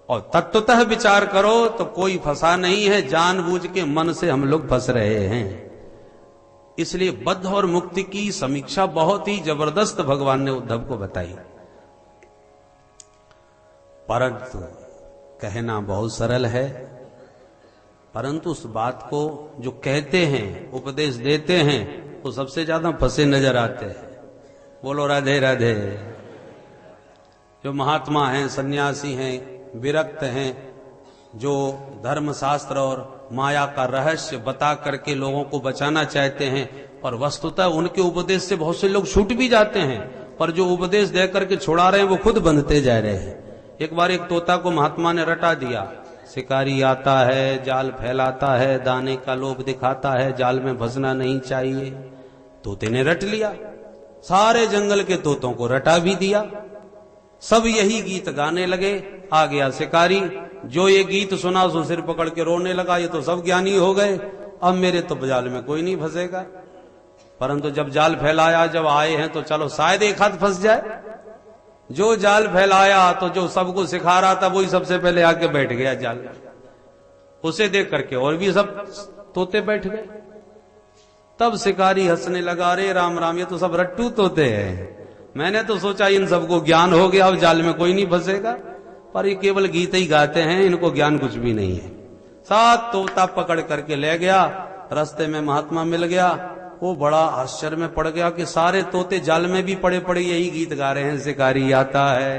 और तत्वतः विचार करो तो कोई फंसा नहीं है, जानबूझ के मन से हम लोग फंस रहे हैं। इसलिए बद्ध और मुक्ति की समीक्षा बहुत ही जबरदस्त भगवान ने उद्धव को बताई, परंतु कहना बहुत सरल है। परंतु उस बात को जो कहते हैं, उपदेश देते हैं, वो सबसे ज्यादा फंसे नजर आते हैं। बोलो राधे राधे। जो महात्मा हैं, सन्यासी हैं, विरक्त हैं, जो धर्म शास्त्र और माया का रहस्य बता करके लोगों को बचाना चाहते हैं, और वस्तुतः उनके उपदेश से बहुत से लोग छूट भी जाते हैं, पर जो उपदेश दे करके छुड़ा रहे हैं वो खुद बनते जा रहे हैं। एक बार एक तोता को महात्मा ने रटा दिया, शिकारी आता है, जाल फैलाता है, दाने का लोभ दिखाता है, जाल में फंसना नहीं चाहिए। तोते ने रट लिया, सारे जंगल के तोतों को रटा भी दिया। सब यही गीत गाने लगे। आ गया शिकारी, जो ये गीत सुना उसको सिर पकड़ के रोने लगा, ये तो सब ज्ञानी हो गए, अब मेरे तो जाल में कोई नहीं फंसेगा। परंतु जब जाल फैलाया, जब आए हैं तो चलो शायद एक हाथ फंस जाए। जो जाल फैलाया तो जो सबको सिखा रहा था वही सबसे पहले आके बैठ गया जाल में। उसे देख करके और भी सब तोते बैठ गए। तब शिकारी हंसने लगा, अरे राम राम, ये तो सब रट्टू तोते हैं। मैंने तो सोचा इन सबको ज्ञान हो गया, अब जाल में कोई नहीं फंसेगा, पर ये केवल गीत ही गाते हैं, इनको ज्ञान कुछ भी नहीं है। 7 तोता पकड़ करके ले गया। रास्ते में महात्मा मिल गया। वो बड़ा आश्चर्य में पड़ गया कि सारे तोते जाल में भी पड़े पड़े यही गीत गा रहे हैं। शिकारी आता है,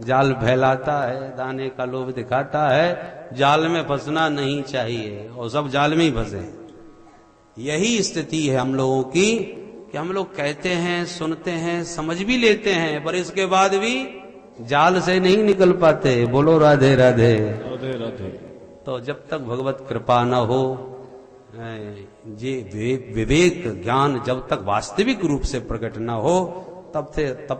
जाल फैलाता है, दाने का लोभ दिखाता है, जाल में फंसना नहीं चाहिए, और सब जाल में ही फंसे। यही स्थिति है हम लोगों की कि हम लोग कहते हैं, सुनते हैं, समझ भी लेते हैं, पर इसके बाद भी जाल से नहीं निकल पाते। बोलो राधे राधे राधे राधे। तो जब तक भगवत कृपा न हो, ये विवेक ज्ञान जब तक वास्तविक रूप से प्रकट न हो, तब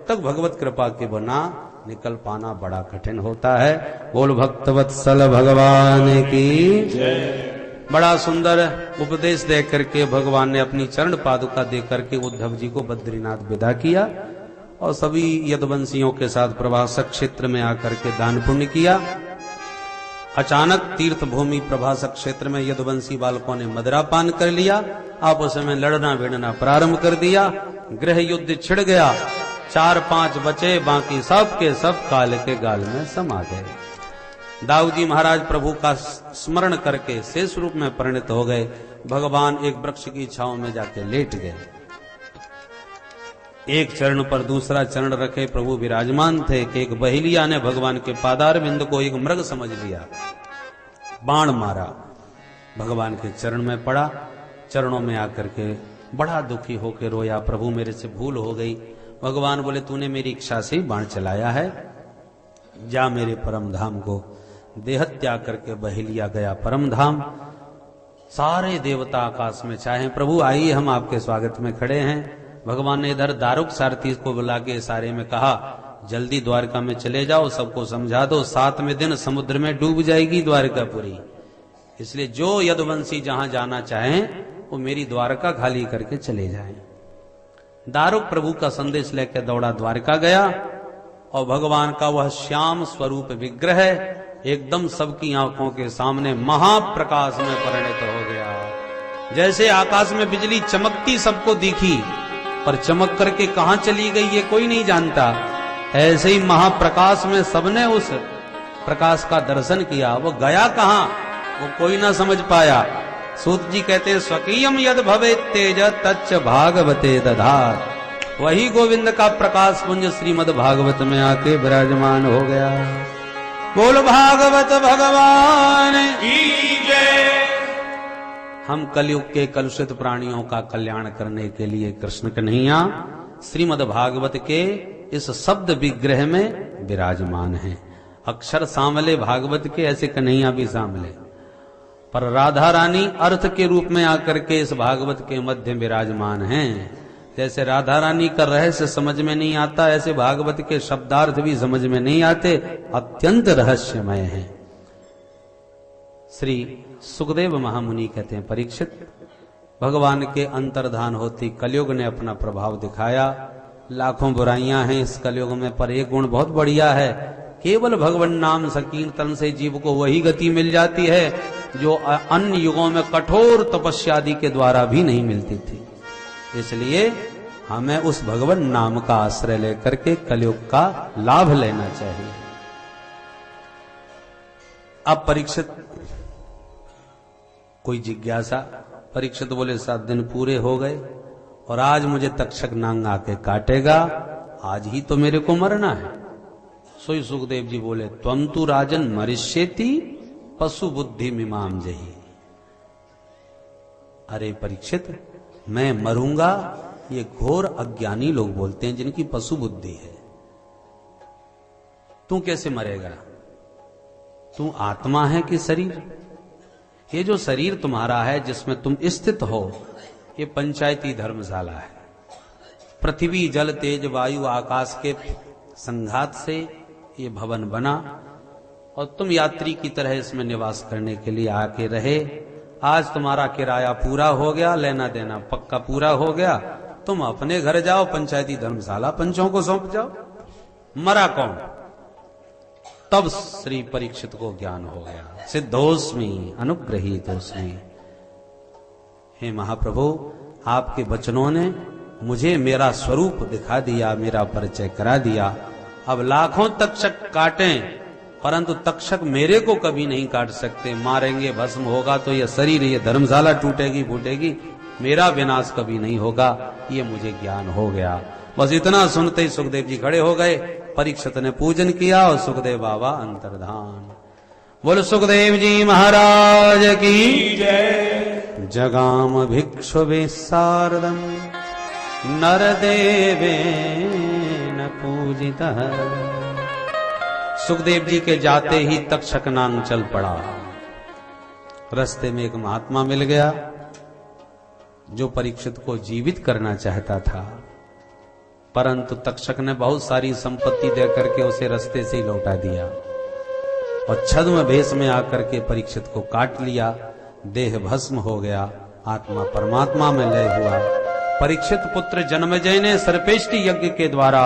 तक भगवत कृपा के बिना निकल पाना बड़ा कठिन होता है। बोल भक्तवत्सल भगवान की जय। बड़ा सुंदर उपदेश दे करके भगवान ने अपनी चरण पादुका दे करके उद्धव जी को बद्रीनाथ विदा किया और सभी यदुवंशियों के साथ प्रभासक क्षेत्र में आकर के दान पुण्य किया। अचानक तीर्थ भूमि प्रभासक क्षेत्र में यदुवंशी बालकों ने मदिरापान कर लिया, आपस में लड़ना भिड़ना प्रारंभ कर दिया। गृह युद्ध छिड़ गया। 4-5 बचे, बाकी सब के सब काल के गाल में समा गए। दाऊद जी महाराज प्रभु का स्मरण करके शेष रूप में परिणत हो गए। भगवान एक वृक्ष की छांव में जाके लेट गए। एक चरण पर दूसरा चरण रखे प्रभु विराजमान थे कि एक बहेलिया ने भगवान के पादार बिंद को एक मृग समझ लिया, बाण मारा, भगवान के चरण में पड़ा। चरणों में आकर के बड़ा दुखी होकर रोया, प्रभु मेरे से भूल हो गई। भगवान बोले, तूने मेरी इच्छा से ही बाण चलाया है, जा मेरे परम धाम को। देह त्याग करके बहेलिया गया परम धाम। सारे देवता आकाश में चाहे प्रभु आइए, हम आपके स्वागत में खड़े हैं। भगवान ने इधर दारुक सारथी को बुला के सारे में कहा, जल्दी द्वारका में चले जाओ, सबको समझा दो, 7वें दिन समुद्र में डूब जाएगी द्वारकापुरी। इसलिए जो यदुवंशी जहां जाना चाहें वो मेरी द्वारका खाली करके चले जाएं। दारुक प्रभु का संदेश लेकर दौड़ा द्वारका गया और भगवान का वह श्याम स्वरूप विग्रह एकदम सबकी आंखों के सामने महाप्रकाश में परिणत हो गया। जैसे आकाश में बिजली चमकती सबको दिखी, पर चमक करके कहां चली गई ये कोई नहीं जानता। ऐसे ही महाप्रकाश में सबने उस प्रकाश का दर्शन किया। वो गया कहां वो कोई ना समझ पाया। सूत जी कहते हैं, स्वकीयम यद भवे तेज तच्च भागवते दधात। वही गोविंद का प्रकाश पुंज श्रीमद् भागवत में आके विराजमान हो गया। बोल भागवत भगवान की जय। हम कलयुग के कलुषित प्राणियों का कल्याण करने के लिए कृष्ण कन्हैया श्रीमद् भागवत के इस शब्द विग्रह में विराजमान हैं। अक्षर सांवले भागवत के, ऐसे कन्हैया भी सांवले, पर राधा रानी अर्थ के रूप में आकर के इस भागवत के मध्य विराजमान हैं। जैसे राधा रानी का रहस्य समझ में नहीं आता, ऐसे भागवत के शब्दार्थ भी समझ में नहीं आते, अत्यंत रहस्यमय हैं। श्री सुखदेव महामुनि कहते हैं, परीक्षित, भगवान के अंतर्धान होती कलयुग ने अपना प्रभाव दिखाया। लाखों बुराइयां हैं इस कलयुग में, पर एक गुण बहुत बढ़िया है, केवल भगवान नाम संकीर्तन से जीव को वही गति मिल जाती है जो अन्य युगों में कठोर तपस्या आदि के द्वारा भी नहीं मिलती थी। इसलिए हमें उस भगवान नाम का आश्रय लेकर के कलयुग का लाभ लेना चाहिए। अब परीक्षित कोई जिज्ञासा, परीक्षित बोले 7 दिन पूरे हो गए और आज मुझे तक्षक नांग आके काटेगा, आज ही तो मेरे को मरना है। सोई सुखदेव जी बोले, त्वं तु राजन मरिष्येति पशु बुद्धि मिमाम जही। अरे परीक्षित, मैं मरूंगा, ये घोर अज्ञानी लोग बोलते हैं जिनकी पशु बुद्धि है। तू कैसे मरेगा? तू आत्मा है कि शरीर? ये जो शरीर तुम्हारा है जिसमें तुम स्थित हो, ये पंचायती धर्मशाला है। पृथ्वी जल तेज वायु आकाश के संघात से ये भवन बना और तुम यात्री की तरह इसमें निवास करने के लिए आके रहे। आज तुम्हारा किराया पूरा हो गया, लेना देना पक्का पूरा हो गया, तुम अपने घर जाओ, पंचायती धर्मशाला पंचों को सौंप जाओ। मरा कौन? तब श्री परीक्षित को ज्ञान हो गया। सिद्धोस्मि अनुग्रहीतोस्मि। हे महाप्रभु, आपके वचनों ने मुझे मेरा स्वरूप दिखा दिया, मेरा परिचय करा दिया। अब लाखों तक्षक काटें परंतु तक्षक मेरे को कभी नहीं काट सकते। मारेंगे, भस्म होगा तो यह शरीर, ये धर्मशाला टूटेगी फूटेगी, मेरा विनाश कभी नहीं होगा, ये मुझे ज्ञान हो गया। बस इतना सुनते ही सुखदेव जी खड़े हो गए। परीक्षित ने पूजन किया और सुखदेव बाबा अंतर्धान। बोल सुखदेव जी महाराज की जय। जगाम भिक्षुवे सारदम नरदेवेन पूजितः। सुखदेव जी के जाते ही तक्षक नाम चल पड़ा। रास्ते में एक महात्मा मिल गया जो परीक्षित को जीवित करना चाहता था, परंतु तक्षक ने बहुत सारी संपत्ति देकर के उसे रास्ते से ही लौटा दिया और छद्म भेष में आकर के परीक्षित को काट लिया। देह भस्म हो गया, आत्मा परमात्मा में लय हुआ। परीक्षित पुत्र जन्मेजय ने सर्पेष्टि यज्ञ के द्वारा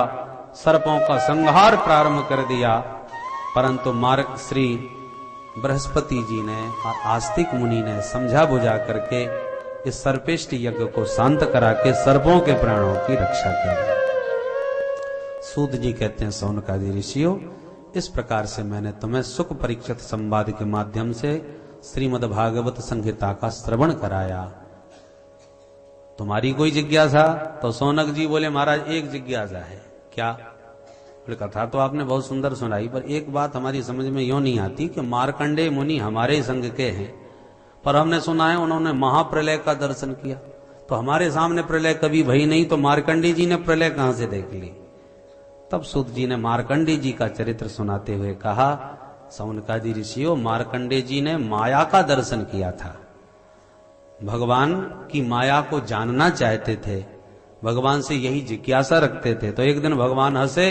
सर्पों का संहार प्रारंभ कर दिया, परंतु मार्ग श्री बृहस्पति जी ने, आस्तिक मुनि ने समझा बुझा करके इस सर्पेष्टि यज्ञ को शांत करा के सर्पों के प्राणों की रक्षा कर। सूत जी कहते हैं, सौनकादि ऋषियों, इस प्रकार से मैंने तुम्हें सुख परीक्षित संवाद के माध्यम से श्रीमद् भागवत संहिता का श्रवण कराया। तुम्हारी कोई जिज्ञासा? तो सौनक जी बोले, महाराज एक जिज्ञासा है। क्या? कथा तो आपने बहुत सुंदर सुनाई, पर एक बात हमारी समझ में यूं नहीं आती कि मार्कंडेय मुनि हमारे संग के हैं, पर हमने सुना है उन्होंने महाप्रलय का दर्शन किया। तो हमारे सामने प्रलय कभी भई नहीं, तो मार्कंडेय जी ने प्रलय कहां से देख ली? तब सूत जी ने मार्कंडेय जी का चरित्र सुनाते हुए कहा, सौनकादि ऋषियों, मार्कंडेय जी ने माया का दर्शन किया था। भगवान की माया को जानना चाहते थे, भगवान से यही जिज्ञासा रखते थे। तो एक दिन भगवान हंसे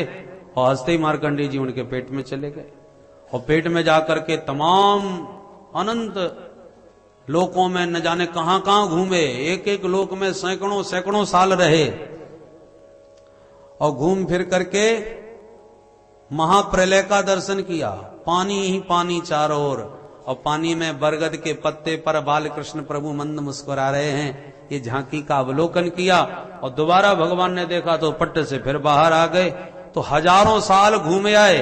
और हंसते ही मार्कंडेय जी उनके पेट में चले गए और पेट में जाकर के तमाम अनंत लोकों में न जाने कहां कहां घूमे। एक एक लोक में सैकड़ों सैकड़ों साल रहे और घूम फिर करके महाप्रलय का दर्शन किया। पानी ही पानी चारों ओर, और पानी में बरगद के पत्ते पर बाल कृष्ण प्रभु मंद मुस्कुरा रहे हैं। ये झांकी का अवलोकन किया और दोबारा भगवान ने देखा तो पट्ट से फिर बाहर आ गए। तो हजारों साल घूमे आए,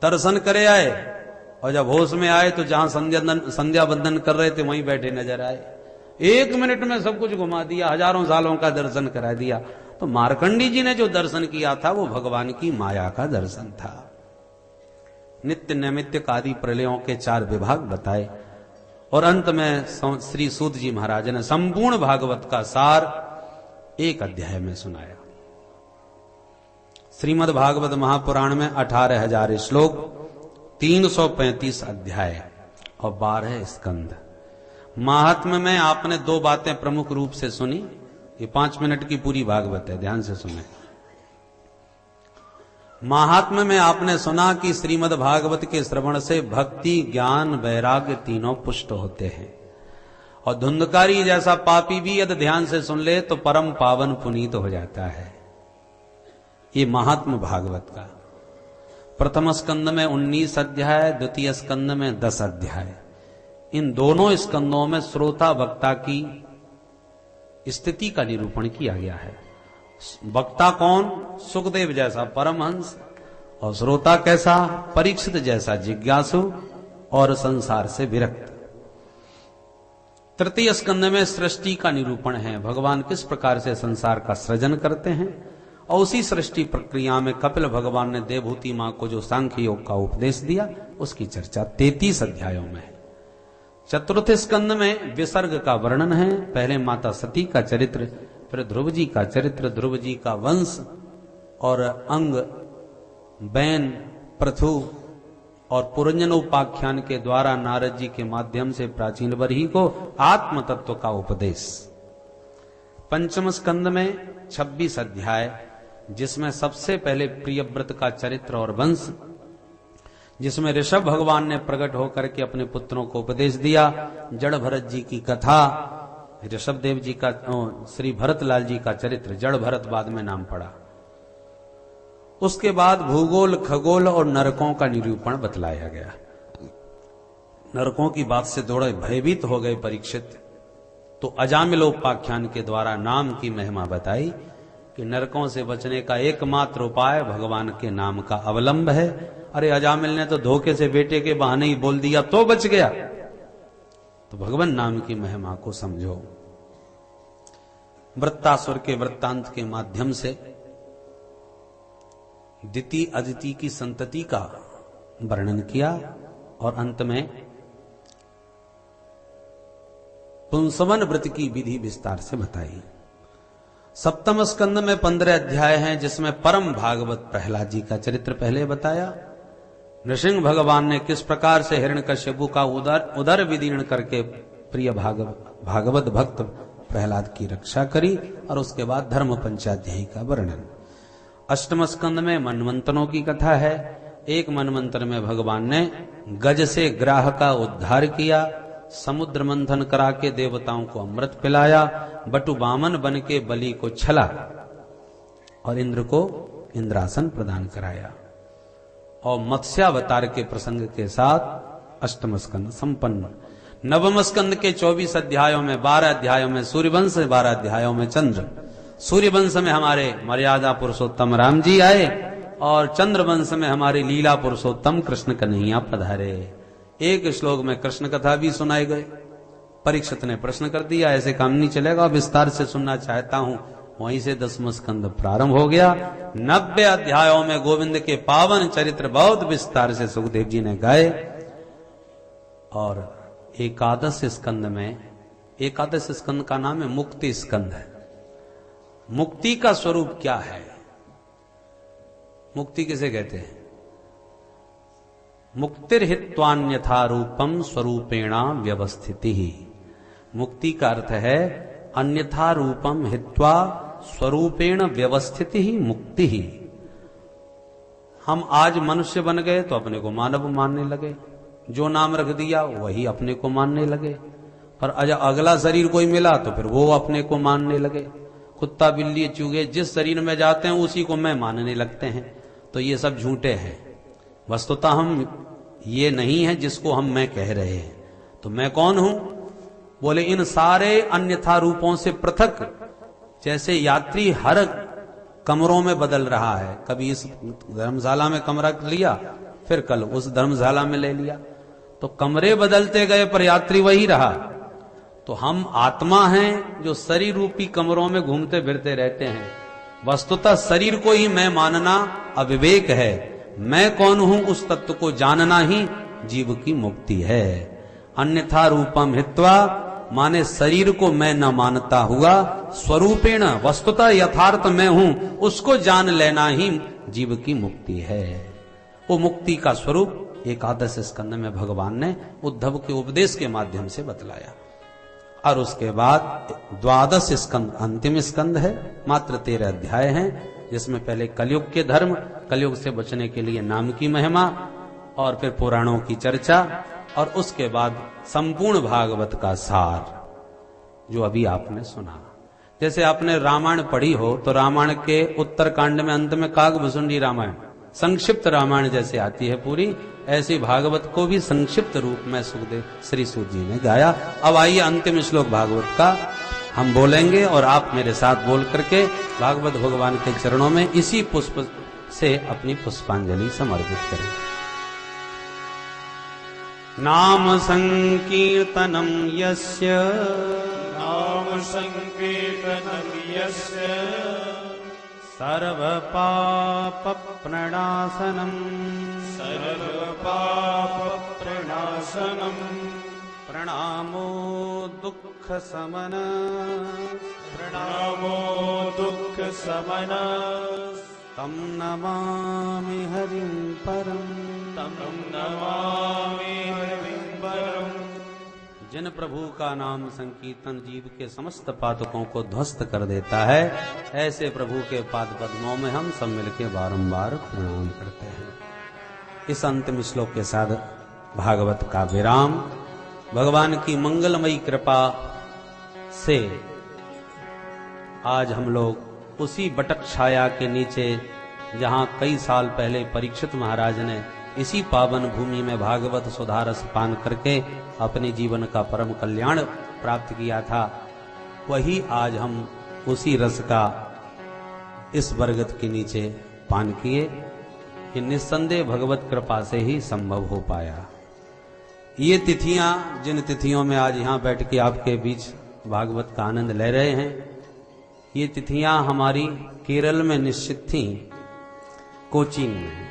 दर्शन करे आए, और जब होश में आए तो जहां संध्या बंदन कर रहे थे वहीं बैठे नजर आए। एक मिनट में सब कुछ घुमा दिया, हजारों सालों का दर्शन करा दिया। तो मार्कंडेय जी ने जो दर्शन किया था वो भगवान की माया का दर्शन था। नित्य नैमित्य आदि प्रलयों के 4 विभाग बताए और अंत में श्री सूत जी महाराज ने संपूर्ण भागवत का सार एक अध्याय में सुनाया। श्रीमद् भागवत महापुराण में 18,000 श्लोक, 335 अध्याय और 12 स्कंद। महात्म्य में आपने 2 बातें प्रमुख रूप से सुनी। ये 5 मिनट की पूरी भागवत है, ध्यान से सुने। महात्म्य में आपने सुना कि श्रीमद् भागवत के श्रवण से भक्ति, ज्ञान, वैराग्य तीनों पुष्ट होते हैं और धुंधकारी जैसा पापी भी यदि ध्यान से सुन ले तो परम पावन पुनीत हो जाता है। ये महात्म्य भागवत का प्रथम स्कंद में 19 अध्याय, द्वितीय स्कंद में 10 अध्याय। इन दोनों स्कंदों में श्रोता वक्ता की स्थिति का निरूपण किया गया है। वक्ता कौन? सुखदेव जैसा परमहंस, और श्रोता कैसा? परीक्षित जैसा जिज्ञासु और संसार से विरक्त। तृतीय स्कंद में सृष्टि का निरूपण है, भगवान किस प्रकार से संसार का सृजन करते हैं, और उसी सृष्टि प्रक्रिया में कपिल भगवान ने देवहूति मां को जो सांख्य योग का उपदेश दिया उसकी चर्चा 33 अध्यायों में है। चतुर्थ स्कंद में विसर्ग का वर्णन है। पहले माता सती का चरित्र, फिर ध्रुव जी का चरित्र, ध्रुव जी का वंश और अंग, बैन, पृथु और पुरंजनोपाख्यान के द्वारा नारद जी के माध्यम से प्राचीन बरही को आत्म तत्व का उपदेश। पंचम स्कंद में 26 अध्याय, जिसमें सबसे पहले प्रियव्रत का चरित्र और वंश, जिसमें ऋषभ भगवान ने प्रकट होकर के अपने पुत्रों को उपदेश दिया। जड़ भरत जी की कथा, ऋषभ देव जी का, श्री भरतलाल जी का चरित्र, जड़ भरत बाद में नाम पड़ा। उसके बाद भूगोल, खगोल और नरकों का निरूपण बतलाया गया। नरकों की बात से थोड़े भयभीत हो गए परीक्षित, तो अजामिलोपाख्यान के द्वारा नाम की महिमा बताई कि नरकों से बचने का एकमात्र उपाय भगवान के नाम का अवलंब है। अरे अजामिल ने तो धोखे से बेटे के बहाने ही बोल दिया तो बच गया। तो भगवान नाम की महिमा को समझो। वृत्तासुर के वृत्तांत के माध्यम से दिति अदिति की संतति का वर्णन किया और अंत में पुंसवन व्रत की विधि विस्तार से बताई। सप्तम स्कंद में 15 अध्याय हैं, जिसमें परम भागवत प्रहलाद जी का चरित्र पहले बताया। नृसिंह भगवान ने किस प्रकार से हिरण्यकश्यपु का उदर विदीर्ण करके प्रिय भागवत भक्त प्रहलाद की रक्षा करी, और उसके बाद धर्म पंचाध्यायी का वर्णन। अष्टम स्कंद में मनवंतरों की कथा है। एक मनवंतर में भगवान ने गज से ग्राह का उद्धार किया, समुद्र मंथन करा के देवताओं को अमृत पिलाया, बटु बामन बन के बलि को छला और इंद्र को इंद्रासन प्रदान कराया। और मत्स्यावतार के प्रसंग के साथ अष्टम स्कंद संपन्न। नवम स्कंद के 24 अध्यायों में 12 अध्यायों में सूर्यवंश, 12 अध्यायों में चंद्र। सूर्यवंश में हमारे मर्यादा पुरुषोत्तम राम जी आए और चंद्रवंश में हमारे लीला पुरुषोत्तम कृष्ण कन्हैया पधारे। एक श्लोक में कृष्ण कथा भी सुनाई गए। परीक्षित ने प्रश्न कर दिया, ऐसे काम नहीं चलेगा, विस्तार से सुनना चाहता हूं। वहीं से 10वां स्कंद प्रारंभ हो गया। 90 अध्यायों में गोविंद के पावन चरित्र बहुत विस्तार से सुखदेव जी ने गाए। और एकादश स्कंद में, एकादश स्कंद का नाम है मुक्ति स्कंद है। मुक्ति का स्वरूप क्या है? मुक्ति किसे कहते हैं? मुक्तिर्हित्वान्यथा रूपम स्वरूपेणा व्यवस्थिति ही। मुक्ति का अर्थ है अन्यथा रूपम हित्वा स्वरूपेण व्यवस्थिति ही मुक्ति ही। हम आज मनुष्य बन गए तो अपने को मानव मानने लगे, जो नाम रख दिया वही अपने को मानने लगे। पर अगला शरीर कोई मिला तो फिर वो अपने को मानने लगे। कुत्ता बिल्ली चूहे जिस शरीर में जाते हैं उसी को मैं मानने लगते हैं। तो ये सब झूठे हैं। वस्तुतः हम ये नहीं है जिसको हम मैं कह रहे हैं। तो मैं कौन हूं? बोले इन सारे अन्यथा रूपों से पृथक। जैसे यात्री हर कमरों में बदल रहा है, कभी इस धर्मशाला में कमरा लिया, फिर कल उस धर्मशाला में ले लिया, तो कमरे बदलते गए पर यात्री वही रहा। तो हम आत्मा हैं जो शरीर रूपी कमरों में घूमते फिरते रहते हैं। वस्तुतः शरीर को ही मैं मानना अविवेक है। मैं कौन हूं उस तत्व को जानना ही जीव की मुक्ति है। अन्यथा रूपम हित्वा माने शरीर को मैं न मानता हुआ, स्वरूपेण वस्तुतः यथार्थ मैं हूं उसको जान लेना ही जीव की मुक्ति है। वो मुक्ति का स्वरूप एकादश स्कंद में भगवान ने उद्धव के उपदेश के माध्यम से बतलाया। और उसके बाद 12 स्कंद अंतिम स्कंद है। मात्र 13 अध्याय हैं, जिसमें पहले कलयुग के धर्म, कलयुग से बचने के लिए नाम की महिमा, और फिर पुराणों की चर्चा, और उसके बाद संपूर्ण भागवत का सार जो अभी आपने सुना। जैसे आपने रामायण पढ़ी हो तो रामायण के उत्तरकांड में अंत में कागभुसुंडी रामायण, संक्षिप्त रामायण जैसे आती है पूरी, ऐसी भागवत को भी संक्षिप्त रूप में सुखदेव श्री सूत जी ने गाया। अब आइए अंतिम श्लोक भागवत का हम बोलेंगे और आप मेरे साथ बोल करके भागवत भगवान के चरणों में इसी पुष्प से अपनी पुष्पांजलि समर्पित करें। नाम संकीर्तनम यस्य, नाम संकीर्तनम यस्य, सर्व पाप प्रणाशनम, सर्व पाप प्रणाशनम, प्रणामो दुख समन, प्रणामो दुख समन, तम नमामि हरिं परम, तम नमामि हरिं परम। जिन प्रभु का नाम संकीर्तन जीव के समस्त पातकों को ध्वस्त कर देता है, ऐसे प्रभु के पाद पद्मों में हम सब मिलकर बारंबार प्रणाम करते हैं। इस अंतिम श्लोक के साथ भागवत का विराम। भगवान की मंगलमयी कृपा से आज हम लोग उसी बटक छाया के नीचे, जहां कई साल पहले परीक्षित महाराज ने इसी पावन भूमि में भागवत सुधारस पान करके अपने जीवन का परम कल्याण प्राप्त किया था, वही आज हम उसी रस का इस बरगद के नीचे पान किए। कि निस्संदेह भगवत कृपा से ही संभव हो पाया। ये तिथियां, जिन तिथियों में आज यहां बैठ के आपके बीच भागवत का आनंद ले रहे हैं, ये तिथियां हमारी केरल में निश्चित थी, कोचीन में।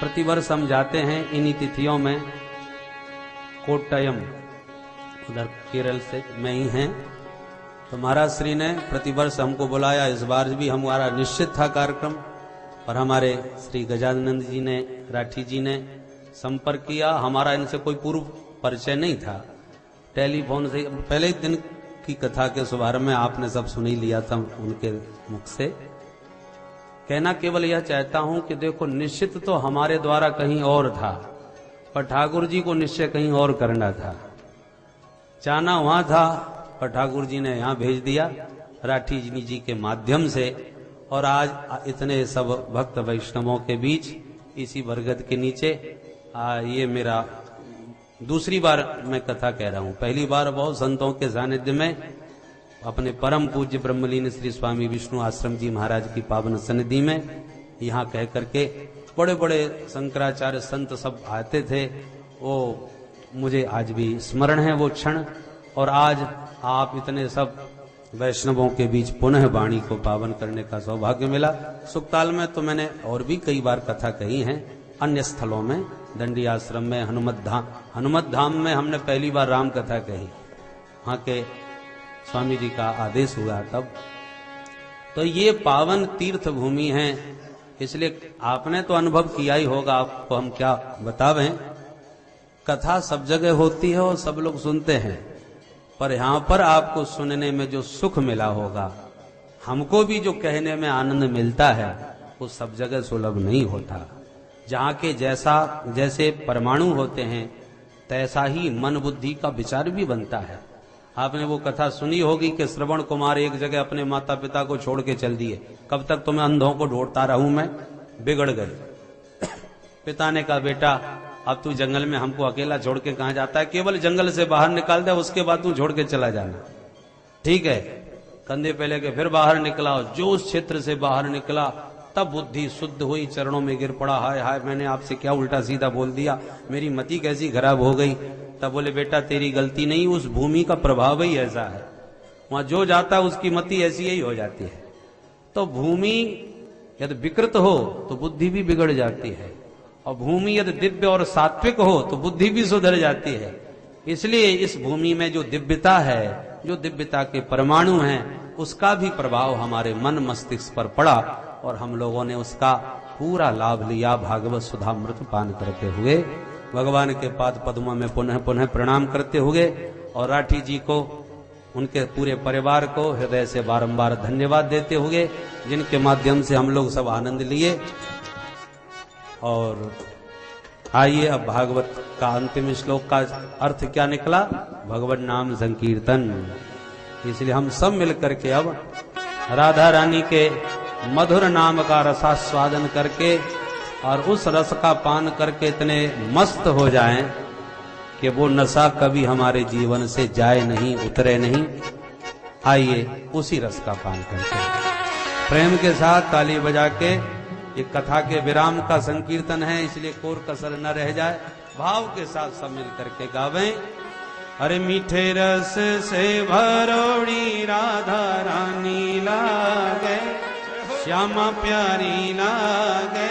प्रतिवर्ष हम जाते हैं इन्हीं तिथियों में। कोट्टयम उधर केरल से में ही हैं, तो महाराज श्री ने प्रतिवर्ष हमको बुलाया। इस बार भी हमारा निश्चित था कार्यक्रम, और हमारे श्री गजानंद जी ने, राठी जी ने संपर्क किया। हमारा इनसे कोई पूर्व परिचय नहीं था, टेलीफोन से पहले दिन की कथा के शुभारंभ में आपने सब सुन ही लिया था उनके मुख से। कहना केवल यह चाहता हूं कि देखो, निश्चित तो हमारे द्वारा कहीं और था, पर ठाकुर जी को निश्चय कहीं और करना था। चाहना वहां था, पर ठाकुर जी ने यहां भेज दिया राठी जी के माध्यम से। और आज इतने सब भक्त वैष्णवों के बीच इसी बरगद के नीचे ये मेरा दूसरी बार मैं कथा कह रहा हूं। पहली बार बहुत संतों के सानिध्य में अपने परम पूज्य ब्रह्मलीन श्री स्वामी विष्णु आश्रम जी महाराज की पावन सन्निधि में यहाँ कह करके बड़े बड़े शंकराचार्य संत सब आते थे। वो मुझे आज भी स्मरण है वो क्षण। और आज आप इतने सब वैष्णवों के बीच पुनः वाणी को पावन करने का सौभाग्य मिला। सुखताल में तो मैंने और भी कई बार कथा कही है, अन्य स्थलों में, दंडी आश्रम में, हनुमत धाम में हमने पहली बार राम कथा कही, वहां के स्वामी जी का आदेश हुआ तब। तो ये पावन तीर्थ भूमि है, इसलिए आपने तो अनुभव किया ही होगा, आपको हम क्या बतावें। कथा सब जगह होती है और सब लोग सुनते हैं, पर यहां पर आपको सुनने में जो सुख मिला होगा, हमको भी जो कहने में आनंद मिलता है, वो सब जगह सुलभ नहीं होता। जहां के जैसे परमाणु होते हैं, तैसा ही मन बुद्धि का विचार भी बनता है। आपने वो कथा सुनी होगी कि श्रवण कुमार एक जगह अपने माता पिता को छोड़ के चल दिए। कब तक तुम्हें अंधों को ढूंढता रहूं मैं, बिगड़ गई। पिता ने कहा, बेटा अब तू जंगल में हमको अकेला छोड़ के कहां जाता है, केवल जंगल से बाहर निकाल दे, उसके बाद तू छोड़ के चला जाना, ठीक है। कंधे पे लेके फिर बाहर निकला, जो उस क्षेत्र से बाहर निकला तब बुद्धि शुद्ध हुई, चरणों में गिर पड़ा, हाय हाय मैंने आपसे क्या उल्टा सीधा बोल दिया, मेरी मति कैसी खराब हो गई। तब बोले, बेटा तेरी गलती नहीं, उस भूमि का प्रभाव ही ऐसा है, वहां जो जाता है उसकी मति ऐसी ही हो जाती है। तो भूमि यदि विकृत हो तो बुद्धि भी बिगड़ जाती है, और भूमि यदि दिव्य और सात्विक हो तो बुद्धि भी सुधर जाती है। इसलिए इस भूमि में जो दिव्यता है, जो दिव्यता के परमाणु हैं, उसका भी प्रभाव हमारे मन मस्तिष्क पर पड़ा, और हम लोगों ने उसका पूरा लाभ लिया भागवत सुधामृत पान करते हुए। भगवान के पाद पद्मों में पुनः पुनः प्रणाम करते हुए, और राठी जी को, उनके पूरे परिवार को हृदय से बारंबार धन्यवाद देते हुए, जिनके माध्यम से हम लोग सब आनंद लिए। और आइए अब भागवत का अंतिम श्लोक का अर्थ क्या निकला, भगवत नाम संकीर्तन। इसलिए हम सब मिलकर के अब राधा रानी के मधुर नाम का रसास्वादन करके और उस रस का पान करके इतने मस्त हो जाएं कि वो नशा कभी हमारे जीवन से जाए नहीं, उतरे नहीं। आइए उसी रस का पान करते हैं प्रेम के साथ, ताली बजा के। ये कथा के विराम का संकीर्तन है, इसलिए कोर कसर न रह जाए। भाव के साथ सब मिल करके गावें। अरे मीठे रस से भरोड़ी राधा रानी लागे, श्यामा प्यारी लागे,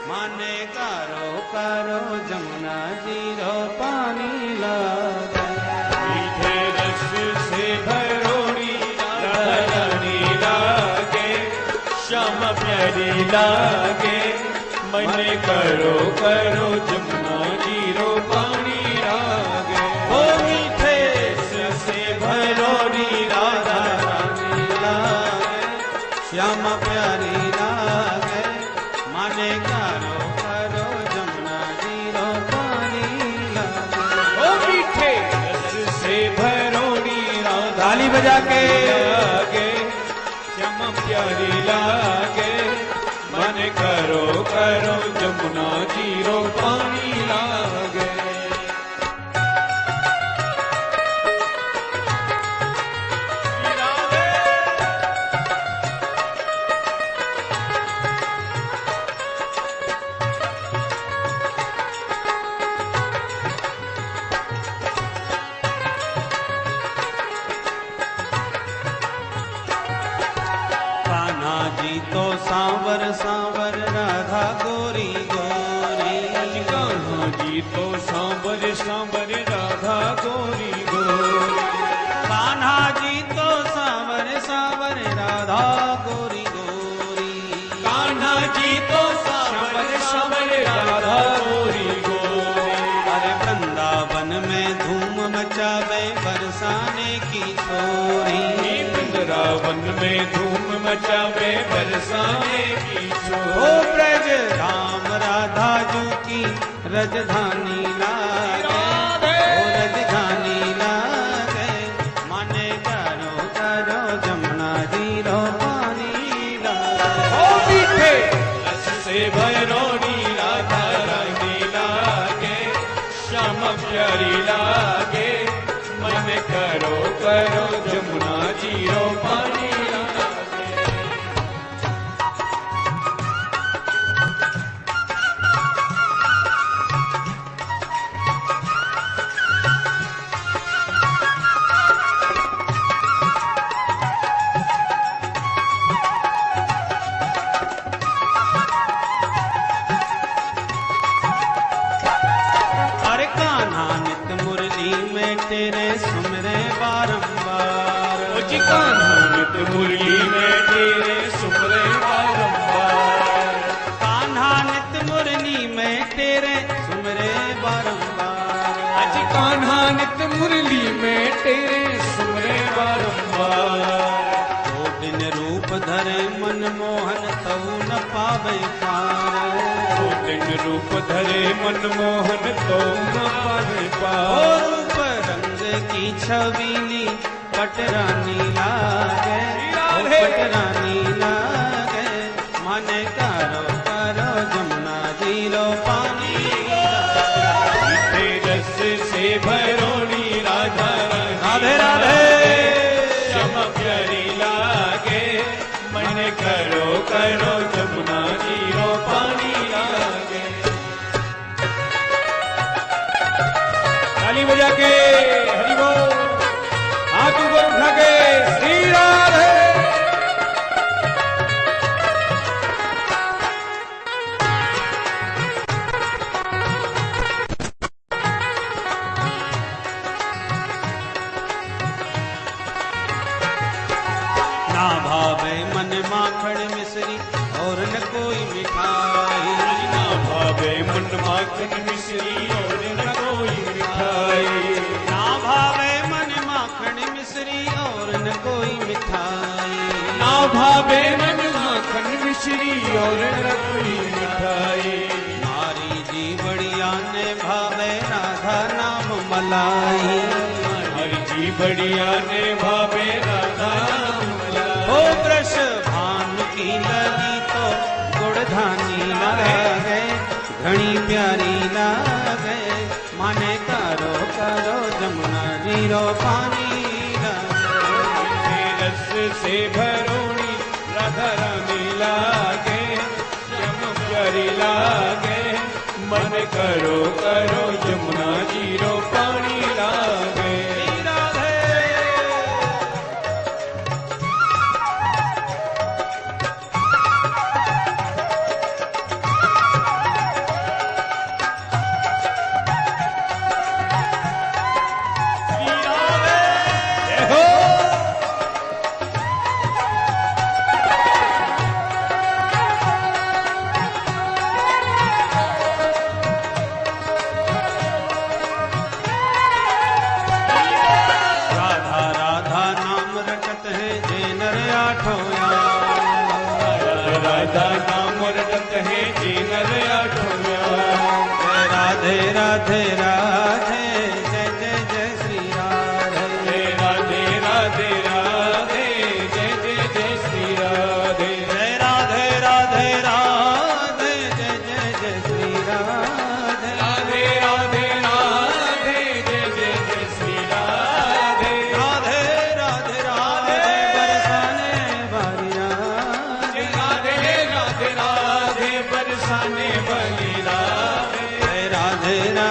माने करो करो जमुना जीरो पानी लागे। मीठे रस से भरोड़ी राधा रानी लागे, श्यामा प्यारी लागे, मने करो करो जमुना जीरो पानी लागे। ओ मीठे बजा के लागे, श्याम प्यारी लागे, मन करो करो जमुना जीरो पानी लागे। कान्हा जी तो सांवर सांवर राधा गोरी गोरी। कान्हा जी तो सांबर सांबर राधा गोरी गोरी। कान्हा जी तो सांवर सांवर राधा गोरी गोरी। कान्हा जी तो सांबर सांबर राधा गोरी गोरी। अरे वृंदावन में धूम मचावे बरसाने की छोरी। वृंदावन में धूम मचावे बरसाने की ओ छोर। ब्रज राम राधा जू की रजधानी लागे। ओ रजधानी लागे, माने करो करो जमुना जीरो पानी लागे। ओ मीठे रस से भरोड़ी राधा रानी लागे, श्याम प्यारी लागे, मन करो करो जमुना जीरो पानी लागे। अरे कान्हा नित मुरली में तेरे सुमरे बारंबार। ओ जी कान्हा नित मुरली में तेरे सुमरे बारंबार। कान्हा नित मुरली में तेरे सुमरे बारंबार। अज कान्हा नित मुरली में तेरे सुमरे बारंबार। ओ बिन रूप धरे मन मोहन तऊ न पावे पार। ओ दिन रूप धरे मनमोहन तो न पावे ओ पार। रूप रंग की छबीली पटरानी लागे। ओ पटरानी लागे, माने करो करो जमुना जीरो पानी लागे। मीठे रस से भरोड़ी राधा राधे राधे। श्याम प्यारी लागे, मन करो करो जमुना जीरो पानी लागे। ताली बजा के हरि बोल, हाथ ऊपर उठा के श्री राधे। ना भावे मन माखन मिश्री और न कोई मिठाई। ना भावे मन माखन मिश्री और न कोई मिठाई। ना भावे मन माखन मिश्री और न कोई मिठाई। ना भावे मन माखन मिश्री और न कोई मिठाई। नारी जी बढ़िया ने भावे राधा नाम मलाई। हरि जी बढ़िया ने भावे राधा ओ ब्रश भानु की लगी तो गुड़धानी लागे। घनी प्यारी लागे, माने करो करो जमुना जीरो पानी लागे। रस से भरोड़ी राधा रानी लागे, श्याम प्यारी लागे, मन करो करो जमुना जीरो पानी लागे। राधा नाम रटत है जी नर आठों। राधे राधे राधे जय जय जय श्री राधे। राधे राधे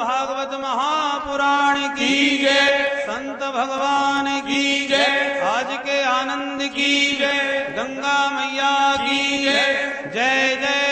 भागवत महापुराण की जय। संत भगवान की जय। आज के आनंद की जय। गंगा मैया की जय। जय जय